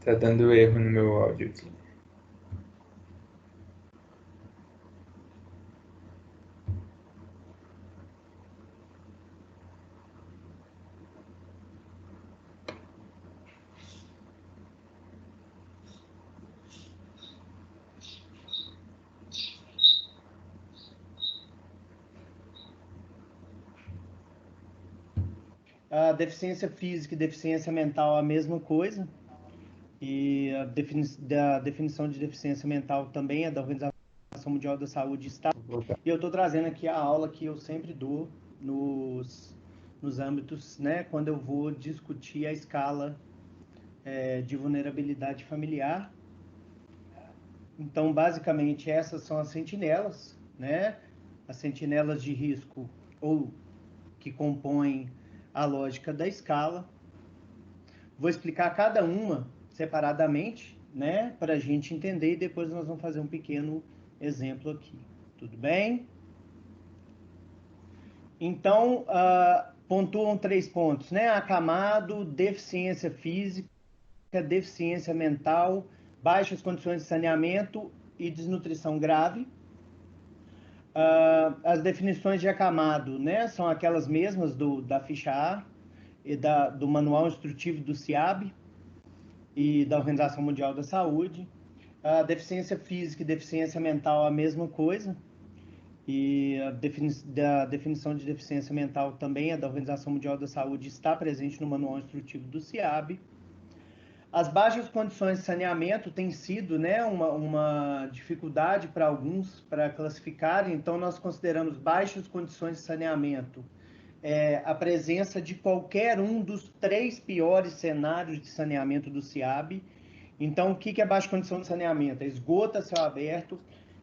Tá dando erro no meu áudio aqui. A deficiência física e deficiência mental é a mesma coisa. E a definição de deficiência mental também é da Organização Mundial da Saúde. E eu estou trazendo aqui a aula que eu sempre dou nos âmbitos, né, quando eu vou discutir a escala de vulnerabilidade familiar. Então, basicamente, essas são as sentinelas, né? As sentinelas de risco, ou que compõem a lógica da escala. Vou explicar cada uma separadamente, né? Para a gente entender, e depois nós vamos fazer um pequeno exemplo aqui. Tudo bem? Então, pontuam 3 pontos, né? Acamado, deficiência física, deficiência mental, baixas condições de saneamento e desnutrição grave. As definições de acamado, né, são aquelas mesmas da ficha A e do manual instrutivo do CIAB e da Organização Mundial da Saúde. A deficiência física e deficiência mental a mesma coisa. E a definição de deficiência mental também é da Organização Mundial da Saúde, está presente no manual instrutivo do CIAB. As baixas condições de saneamento têm sido, né, uma dificuldade para alguns para classificarem. Então, nós consideramos baixas condições de saneamento a presença de qualquer um dos 3 piores cenários de saneamento do CIAB. Então, o que é baixa condição de saneamento? É esgoto a céu aberto,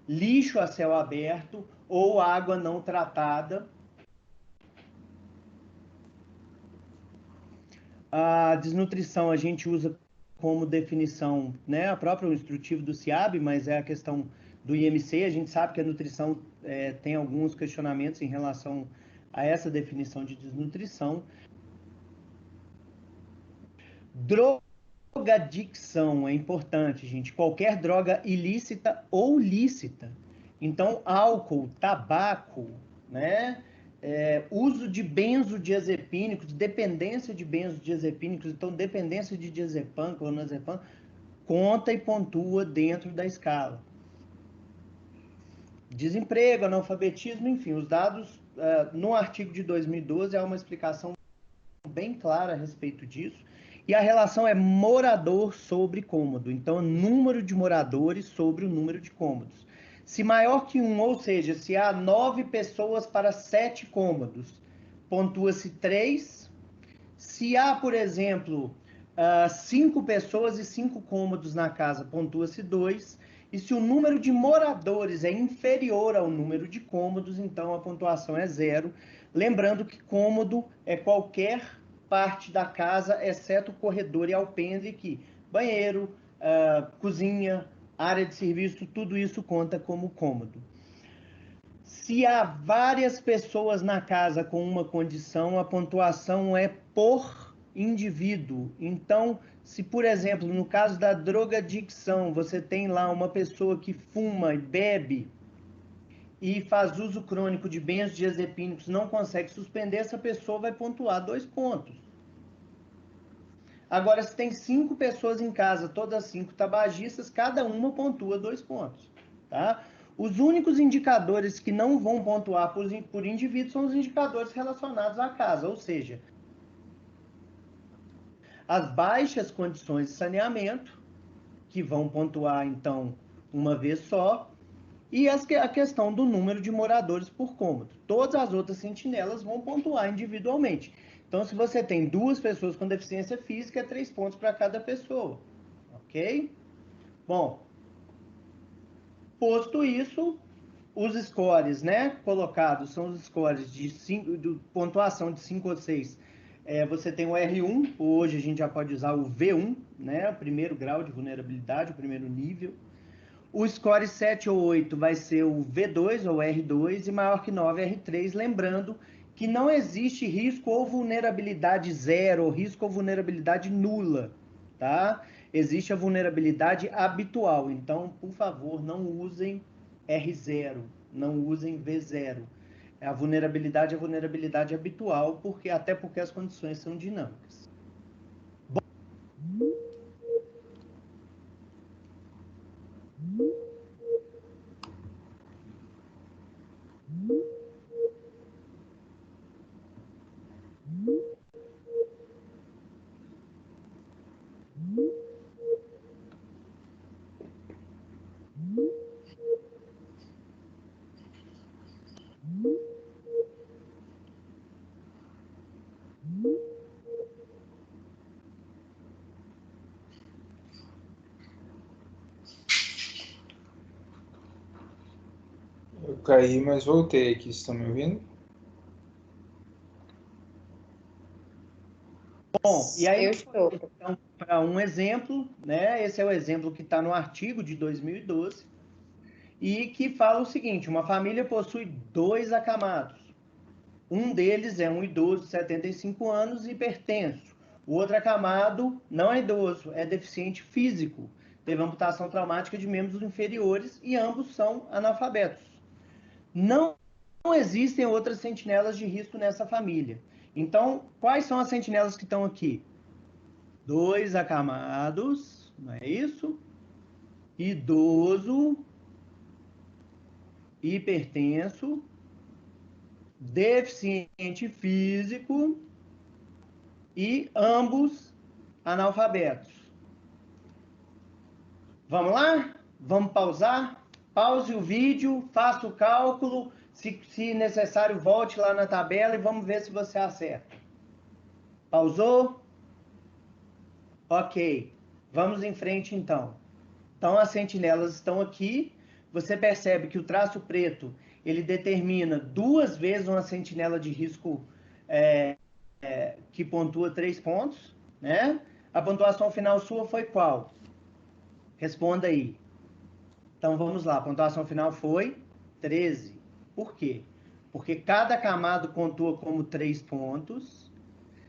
lixo a céu aberto ou água não tratada. A desnutrição a gente usa como definição, né, a própria instrutivo do CIAB, mas é a questão do IMC. A gente sabe que a nutrição tem alguns questionamentos em relação a essa definição de desnutrição. Drogadicção é importante, gente. Qualquer droga ilícita ou lícita. Então, álcool, tabaco, né? Uso de benzodiazepínicos, dependência de benzodiazepínicos, então dependência de diazepam, clonazepam, conta e pontua dentro da escala. Desemprego, analfabetismo, enfim, os dados, no artigo de 2012 há uma explicação bem clara a respeito disso, e a relação é morador sobre cômodo, então número de moradores sobre o número de cômodos. Se maior que 1, ou seja, se há 9 pessoas para 7 cômodos, pontua-se 3. Se há, por exemplo, 5 pessoas e 5 cômodos na casa, pontua-se 2. E se o número de moradores é inferior ao número de cômodos, então a pontuação é 0. Lembrando que cômodo é qualquer parte da casa, exceto o corredor e alpendre, que banheiro, cozinha, área de serviço, tudo isso conta como cômodo. Se há várias pessoas na casa com uma condição, a pontuação é por indivíduo. Então, se, por exemplo, no caso da drogadicção, você tem lá uma pessoa que fuma e bebe e faz uso crônico de benzodiazepínicos, não consegue suspender, essa pessoa vai pontuar 2 pontos. Agora, se tem 5 pessoas em casa, todas 5 tabagistas, cada uma pontua 2 pontos, tá? Os únicos indicadores que não vão pontuar por indivíduo são os indicadores relacionados à casa, ou seja, as baixas condições de saneamento, que vão pontuar, então, uma vez só, e a questão do número de moradores por cômodo. Todas as outras sentinelas vão pontuar individualmente. Então, se você tem 2 pessoas com deficiência física, é 3 pontos para cada pessoa, ok? Bom, posto isso, os scores, né, colocados são os scores de pontuação de 5 ou 6 Você tem o R1, hoje a gente já pode usar o V1, né? O primeiro grau de vulnerabilidade, o primeiro nível. O score 7 ou 8 vai ser o V2 ou R2 e maior que 9 R3, lembrando que não existe risco ou vulnerabilidade zero, ou risco ou vulnerabilidade nula, tá? Existe a vulnerabilidade habitual, então, por favor, não usem R0, não usem V0. A vulnerabilidade é a vulnerabilidade habitual, até porque as condições são dinâmicas. Eu caí, mas voltei aqui. Estão me ouvindo? Bom, e aí, Eu estou. então, para um exemplo, né? Esse é o exemplo que está no artigo de 2012, e que fala o seguinte: uma família possui 2 acamados. Um deles é um idoso de 75 anos e hipertenso. O outro acamado não é idoso, é deficiente físico. Teve amputação traumática de membros inferiores e ambos são analfabetos. Não existem outras sentinelas de risco nessa família. Então, quais são as sentinelas que estão aqui? 2 acamados, não é isso? Idoso, hipertenso, deficiente físico e ambos analfabetos. Vamos lá? Vamos pausar? Pause o vídeo, faça o cálculo, se necessário volte lá na tabela e vamos ver se você acerta. Pausou? Ok. Vamos em frente então. Então as sentinelas estão aqui. Você percebe que o traço preto ele determina 2 vezes uma sentinela de risco que pontua 3 pontos, né? A pontuação final sua foi qual? Responda aí. Então vamos lá, a pontuação final foi 13. Por quê? Porque cada camado pontua como 3 pontos,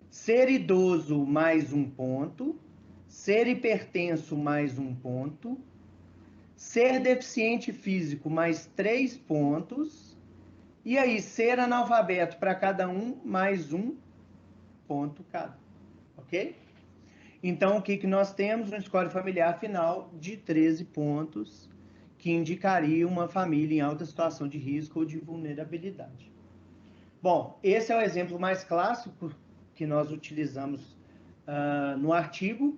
ser idoso mais 1 ponto, ser hipertenso mais 1 ponto, ser deficiente físico mais 3 pontos, e aí ser analfabeto para cada um mais 1 ponto cada, ok? Então, o que nós temos? Um score familiar final de 13 pontos, que indicaria uma família em alta situação de risco ou de vulnerabilidade. Bom, esse é o exemplo mais clássico que nós utilizamos no artigo.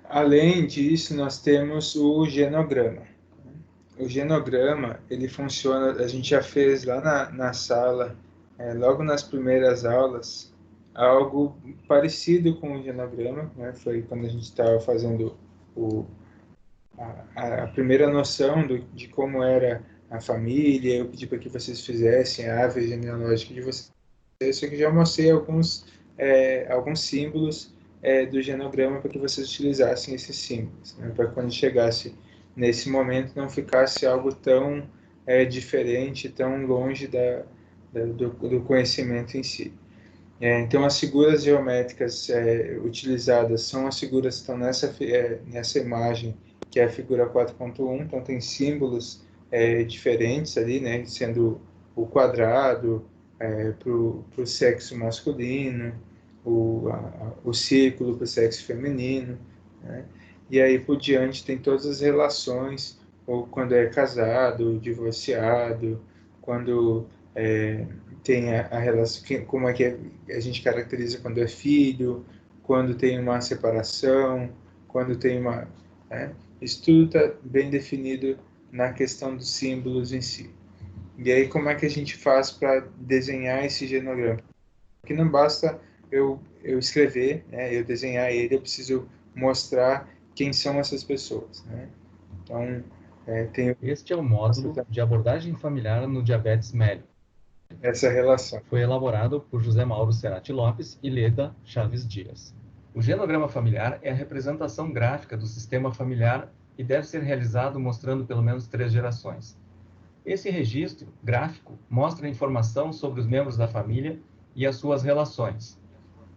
Além disso, nós temos o genograma. O genograma, ele funciona, a gente já fez lá na sala, logo nas primeiras aulas, algo parecido com o genograma, né? Foi quando a gente estava fazendo a primeira noção de como era a família. Eu pedi para que vocês fizessem a árvore genealógica de vocês, só que já mostrei alguns símbolos do genograma para que vocês utilizassem esses símbolos, né? Para quando chegasse nesse momento não ficasse algo tão diferente, tão longe do conhecimento em si. Então, as figuras geométricas utilizadas são as figuras que estão nessa imagem, que é a figura 4.1. Então, tem símbolos diferentes ali, né, sendo o quadrado para o sexo masculino, o círculo para o sexo feminino, né? E aí por diante tem todas as relações, ou quando é casado, divorciado, quando tem a relação, como é que a gente caracteriza quando é filho, quando tem uma separação, quando tem uma... Né? Isso tudo está bem definido na questão dos símbolos em si. E aí como é que a gente faz para desenhar esse genograma? Porque não basta eu escrever, né, eu desenhar ele, eu preciso mostrar quem são essas pessoas, né? Então, Este é o módulo de abordagem familiar no diabetes mellitus. Essa relação. Foi elaborado por José Mauro Cerati Lopes e Leda Chaves Dias. O genograma familiar é a representação gráfica do sistema familiar e deve ser realizado mostrando pelo menos 3 gerações. Esse registro gráfico mostra informação sobre os membros da família e as suas relações.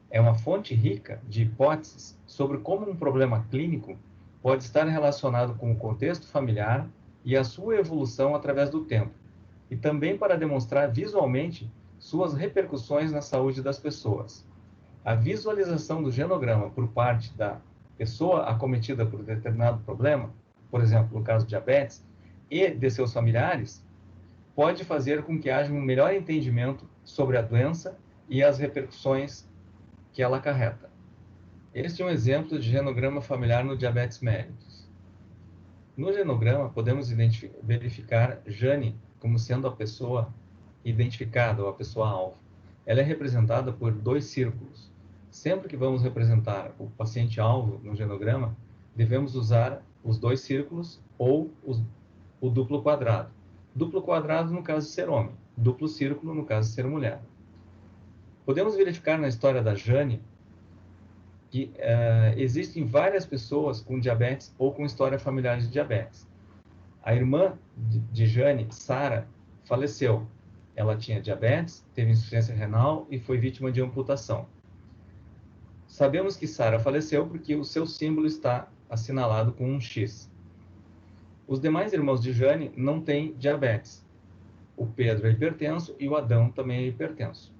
É uma fonte rica de hipóteses sobre como um problema clínico pode estar relacionado com o contexto familiar e a sua evolução através do tempo, e também para demonstrar visualmente suas repercussões na saúde das pessoas. A visualização do genograma por parte da pessoa acometida por determinado problema, por exemplo, no caso de diabetes, e de seus familiares, pode fazer com que haja um melhor entendimento sobre a doença e as repercussões que ela acarreta. Este é um exemplo de genograma familiar no diabetes mellitus. No genograma, podemos verificar Jane como sendo a pessoa identificada ou a pessoa-alvo. Ela é representada por 2 círculos. Sempre que vamos representar o paciente-alvo no genograma, devemos usar os 2 círculos ou o duplo quadrado. Duplo quadrado no caso de ser homem, duplo círculo no caso de ser mulher. Podemos verificar na história da Jane que existem várias pessoas com diabetes ou com história familiar de diabetes. A irmã de Jane, Sara, faleceu. Ela tinha diabetes, teve insuficiência renal e foi vítima de amputação. Sabemos que Sara faleceu porque o seu símbolo está assinalado com um X. Os demais irmãos de Jane não têm diabetes. O Pedro é hipertenso e o Adão também é hipertenso.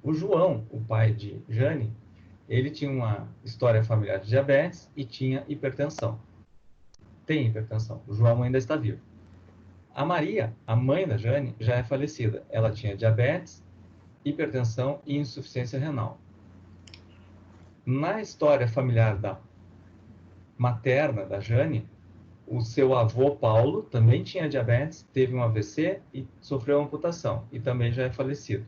O João, o pai de Jane, ele tinha uma história familiar de diabetes e tinha hipertensão. Tem hipertensão. O João ainda está vivo. A Maria, a mãe da Jane, já é falecida. Ela tinha diabetes, hipertensão e insuficiência renal. Na história familiar materna da Jane, o seu avô Paulo também tinha diabetes, teve um AVC e sofreu amputação, e também já é falecido.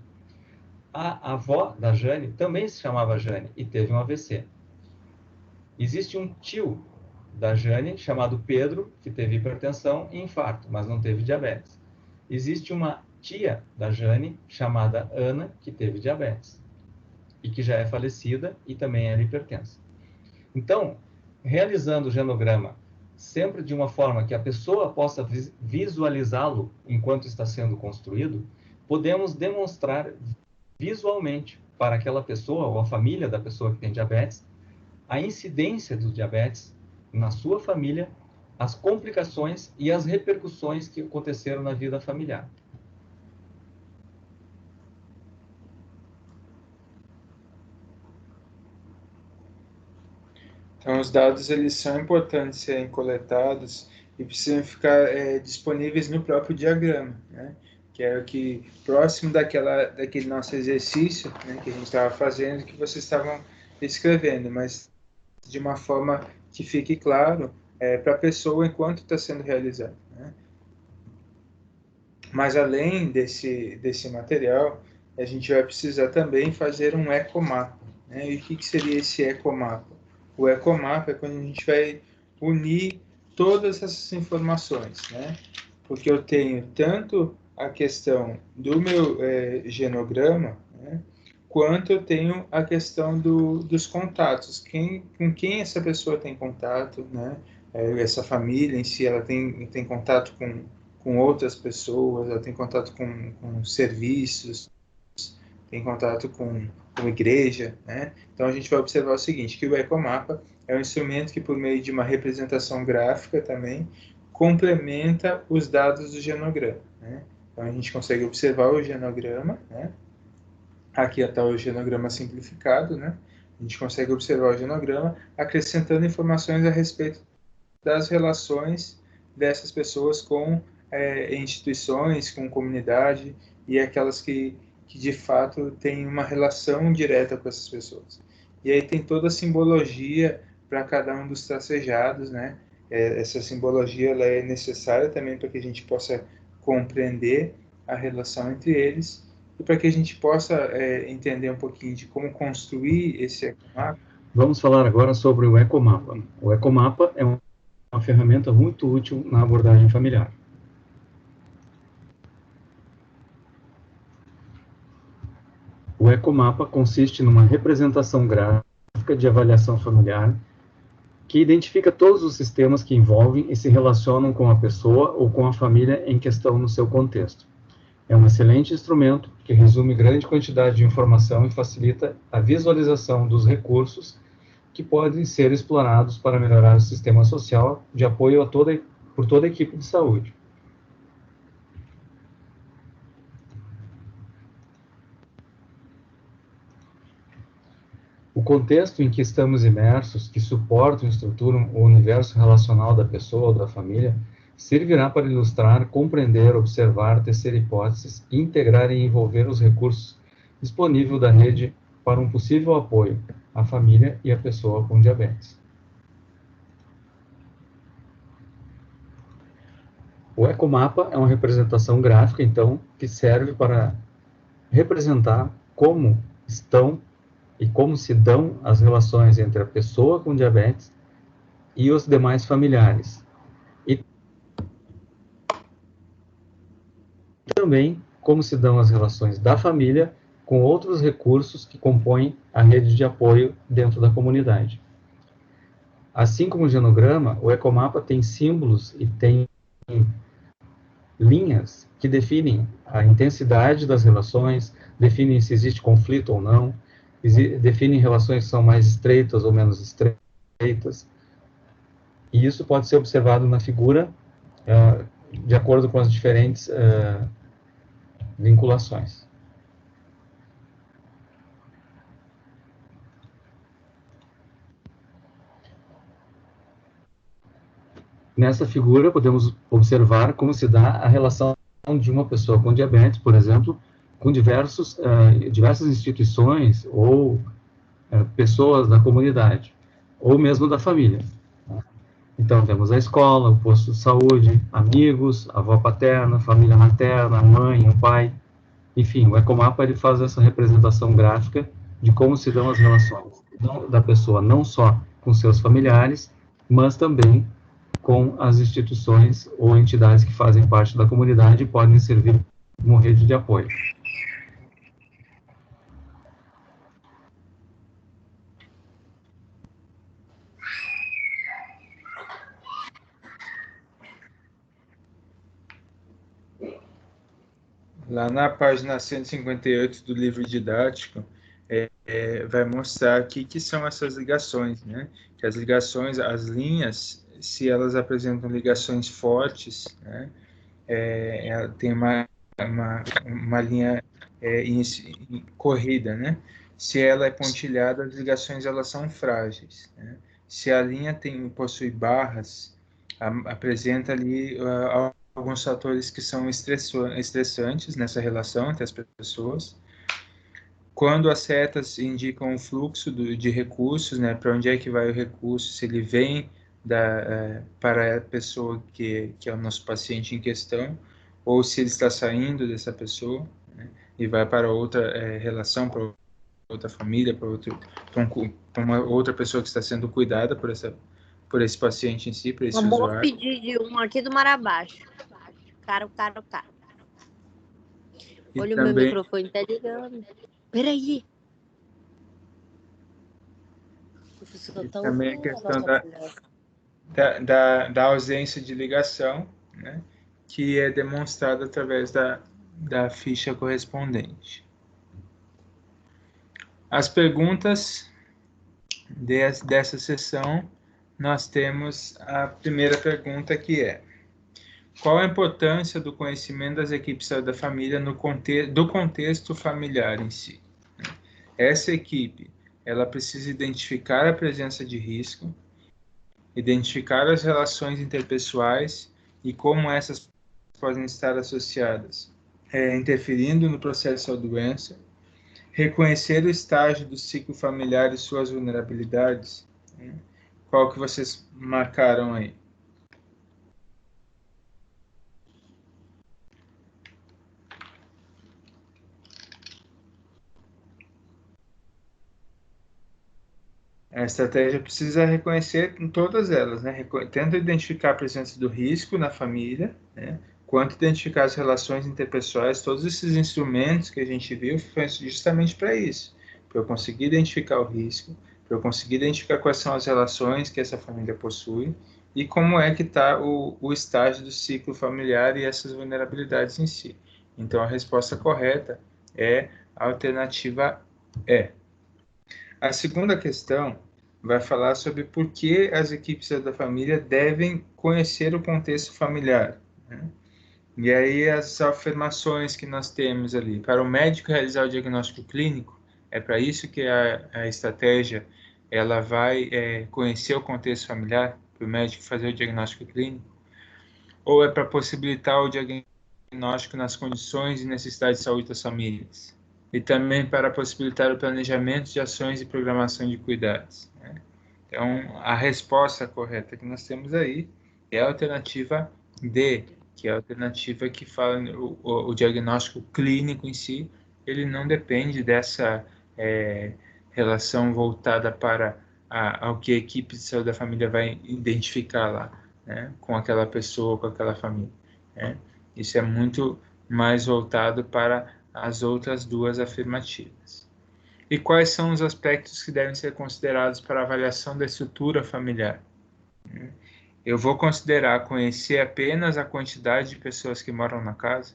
A avó da Jane também se chamava Jane e teve um AVC. Existe um tio da Jane chamado Pedro, que teve hipertensão e infarto, mas não teve diabetes. Existe uma tia da Jane chamada Ana, que teve diabetes e que já é falecida e também era hipertensa. Então, realizando o genograma sempre de uma forma que a pessoa possa visualizá-lo enquanto está sendo construído, podemos demonstrar visualmente para aquela pessoa ou a família da pessoa que tem diabetes a incidência do diabetes na sua família, as complicações e as repercussões que aconteceram na vida familiar. Então, os dados eles são importantes serem coletados e precisam ficar disponíveis no próprio diagrama, né? Que é o que próximo daquele nosso exercício, né, que a gente estava fazendo, que vocês estavam escrevendo, mas de uma forma que fique claro para a pessoa enquanto está sendo realizado, né? Mas além desse material, a gente vai precisar também fazer um ecomapa, né? E o que seria esse ecomapa? O ecomapa é quando a gente vai unir todas essas informações, né? Porque eu tenho tanto a questão do meu genograma, né? Quanto eu tenho a questão dos contatos, com quem essa pessoa tem contato, né? Essa família em si, ela tem contato com outras pessoas, ela tem contato com serviços, tem contato com igreja, né? Então a gente vai observar o seguinte, que o ecomapa é um instrumento que, por meio de uma representação gráfica também, complementa os dados do genograma, né? Então a gente consegue observar o genograma, né? Aqui está o genograma simplificado, né? A gente consegue observar o genograma acrescentando informações a respeito das relações dessas pessoas com instituições, com comunidade e aquelas que de fato têm uma relação direta com essas pessoas. E aí tem toda a simbologia para cada um dos tracejados, né? Essa simbologia ela é necessária também para que a gente possa compreender a relação entre eles e para que a gente possa entender um pouquinho de como construir esse ecomapa. Vamos falar agora sobre o ecomapa. O ecomapa é uma ferramenta muito útil na abordagem familiar. O ecomapa consiste numa representação gráfica de avaliação familiar que identifica todos os sistemas que envolvem e se relacionam com a pessoa ou com a família em questão no seu contexto. É um excelente instrumento que resume grande quantidade de informação e facilita a visualização dos recursos que podem ser explorados para melhorar o sistema social de apoio por toda a equipe de saúde. O contexto em que estamos imersos, que suportam e estruturam o universo relacional da pessoa ou da família, servirá para ilustrar, compreender, observar, tecer hipóteses, integrar e envolver os recursos disponíveis da rede para um possível apoio à família e à pessoa com diabetes. O ecomapa é uma representação gráfica, então, que serve para representar como estão e como se dão as relações entre a pessoa com diabetes e os demais familiares. E também como se dão as relações da família com outros recursos que compõem a rede de apoio dentro da comunidade. Assim como o genograma, o ecomapa tem símbolos e tem linhas que definem a intensidade das relações, definem se existe conflito ou não, definem relações que são mais estreitas ou menos estreitas. E isso pode ser observado na figura de acordo com as diferentes vinculações. Nessa figura, podemos observar como se dá a relação de uma pessoa com diabetes, por exemplo, com diversas instituições ou pessoas da comunidade, ou mesmo da família. Então, temos a escola, o posto de saúde, amigos, a avó paterna, família materna, a mãe, o pai. Enfim, o ecomapa ele faz essa representação gráfica de como se dão as relações da pessoa, não só com seus familiares, mas também com as instituições ou entidades que fazem parte da comunidade e podem servir como rede de apoio. Lá na página 158 do livro didático, vai mostrar aqui que são essas ligações, né? Que as ligações, as linhas, se elas apresentam ligações fortes, né? Ela tem uma linha corrida, né? Se ela é pontilhada, as ligações elas são frágeis, né? Se a linha possui barras, apresenta ali alguns fatores que são estressantes nessa relação entre as pessoas. Quando as setas indicam o fluxo de recursos, né, para onde é que vai o recurso, se ele vem para a pessoa que é o nosso paciente em questão, ou se ele está saindo dessa pessoa, né, e vai para outra relação, para outra família, para uma outra pessoa que está sendo cuidada por esse paciente em si, por esse Vou usuário. pedir de um aqui do Marabaixa. Caro. E Olha, também, o meu microfone tá ligando. Peraí. O professor tá também a ouvindo questão a nossa conversa. da ausência de ligação, né, que é demonstrada através da ficha correspondente. As perguntas dessa sessão, nós temos a primeira pergunta, que é: qual a importância do conhecimento das equipes da família do contexto familiar em si? Essa equipe, ela precisa identificar a presença de risco, identificar as relações interpessoais e como essas podem estar associadas, interferindo no processo da doença, reconhecer o estágio do ciclo familiar e suas vulnerabilidades. Qual que vocês marcaram aí? A estratégia precisa reconhecer em todas elas, né? Tanto identificar a presença do risco na família, né? Quanto identificar as relações interpessoais. Todos esses instrumentos que a gente viu foi justamente para isso, para eu conseguir identificar o risco, para eu conseguir identificar quais são as relações que essa família possui e como é que está o estágio do ciclo familiar e essas vulnerabilidades em si. Então, a resposta correta é a alternativa E. A segunda questão vai falar sobre por que as equipes da família devem conhecer o contexto familiar, né? E aí as afirmações que nós temos ali. Para o médico realizar o diagnóstico clínico, é para isso que a estratégia ela vai conhecer o contexto familiar, para o médico fazer o diagnóstico clínico, ou é para possibilitar o diagnóstico nas condições e necessidades de saúde das famílias, e também para possibilitar o planejamento de ações e programação de cuidados, né? Então, a resposta correta que nós temos aí é a alternativa D, que é a alternativa que fala o diagnóstico clínico em si, ele não depende dessa relação voltada para ao que a equipe de saúde da família vai identificar lá, né, com aquela pessoa, com aquela família, né? Isso é muito mais voltado para as outras duas afirmativas. E quais são os aspectos que devem ser considerados para a avaliação da estrutura familiar? Eu vou considerar conhecer apenas a quantidade de pessoas que moram na casa?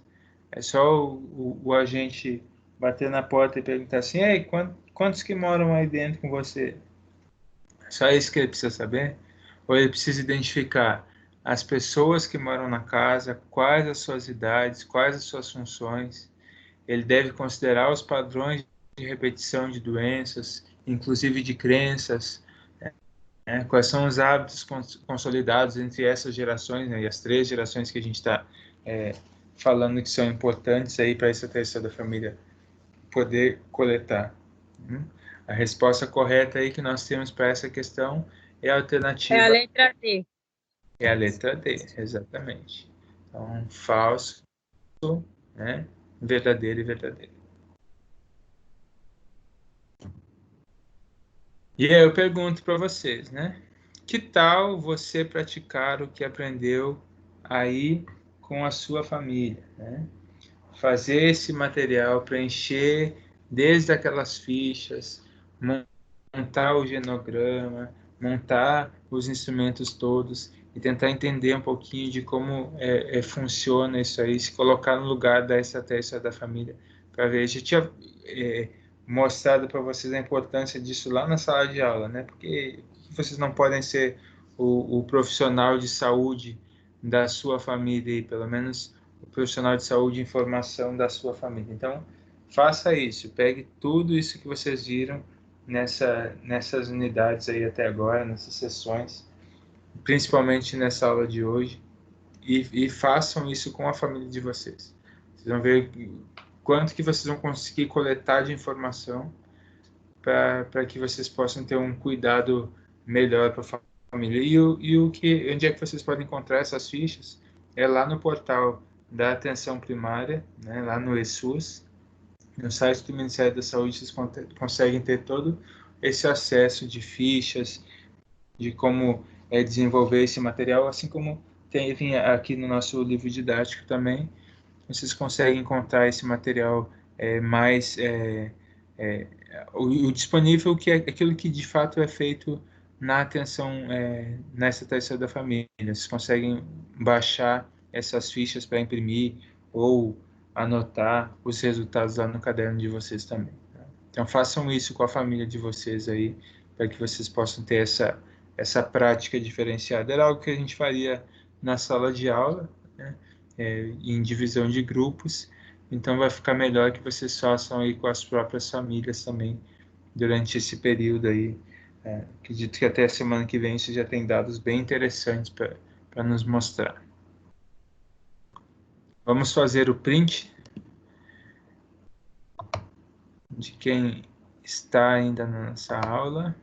É só o agente bater na porta e perguntar assim: ei, quantos que moram aí dentro com você? Só isso que ele precisa saber? Ou ele precisa identificar as pessoas que moram na casa, quais as suas idades, quais as suas funções? Ele deve considerar os padrões de repetição de doenças, inclusive de crenças, né? Quais são os hábitos consolidados entre essas gerações, né? E as 3 gerações que a gente está falando que são importantes aí para essa terceira família poder coletar. A resposta correta aí que nós temos para essa questão é a alternativa... É a letra D. É a letra D, exatamente. Então, falso, né? Verdadeiro e verdadeiro. E aí eu pergunto para vocês, né? Que tal você praticar o que aprendeu aí com a sua família, né? Fazer esse material, preencher desde aquelas fichas, montar o genograma, montar os instrumentos todos e tentar entender um pouquinho de como funciona isso aí, se colocar no lugar da estratégia da família, para ver. A gente tinha mostrado para vocês a importância disso lá na sala de aula, né? Porque vocês não podem ser o profissional de saúde da sua família, e pelo menos o profissional de saúde e informação da sua família. Então, faça isso, pegue tudo isso que vocês viram nessas unidades aí até agora, nessas sessões, principalmente nessa aula de hoje, e façam isso com a família de vocês. Vocês vão ver quanto que vocês vão conseguir coletar de informação para que vocês possam ter um cuidado melhor para a família. E onde é que vocês podem encontrar essas fichas? É lá no portal da atenção primária, né, lá no ESUS. No site do Ministério da Saúde, vocês conseguem ter todo esse acesso de fichas, de como desenvolver esse material, assim como tem aqui no nosso livro didático também. Vocês conseguem encontrar esse material mais o disponível, que é aquilo que de fato é feito na atenção nessa terceira da família. Vocês conseguem baixar essas fichas para imprimir ou anotar os resultados lá no caderno de vocês também. Tá? Então façam isso com a família de vocês aí, para que vocês possam ter essa prática diferenciada. Era algo que a gente faria na sala de aula, né? Em divisão de grupos, então vai ficar melhor que vocês façam aí com as próprias famílias também durante esse período aí. Acredito que até a semana que vem você já tem dados bem interessantes para nos mostrar. Vamos fazer o print de quem está ainda nessa aula.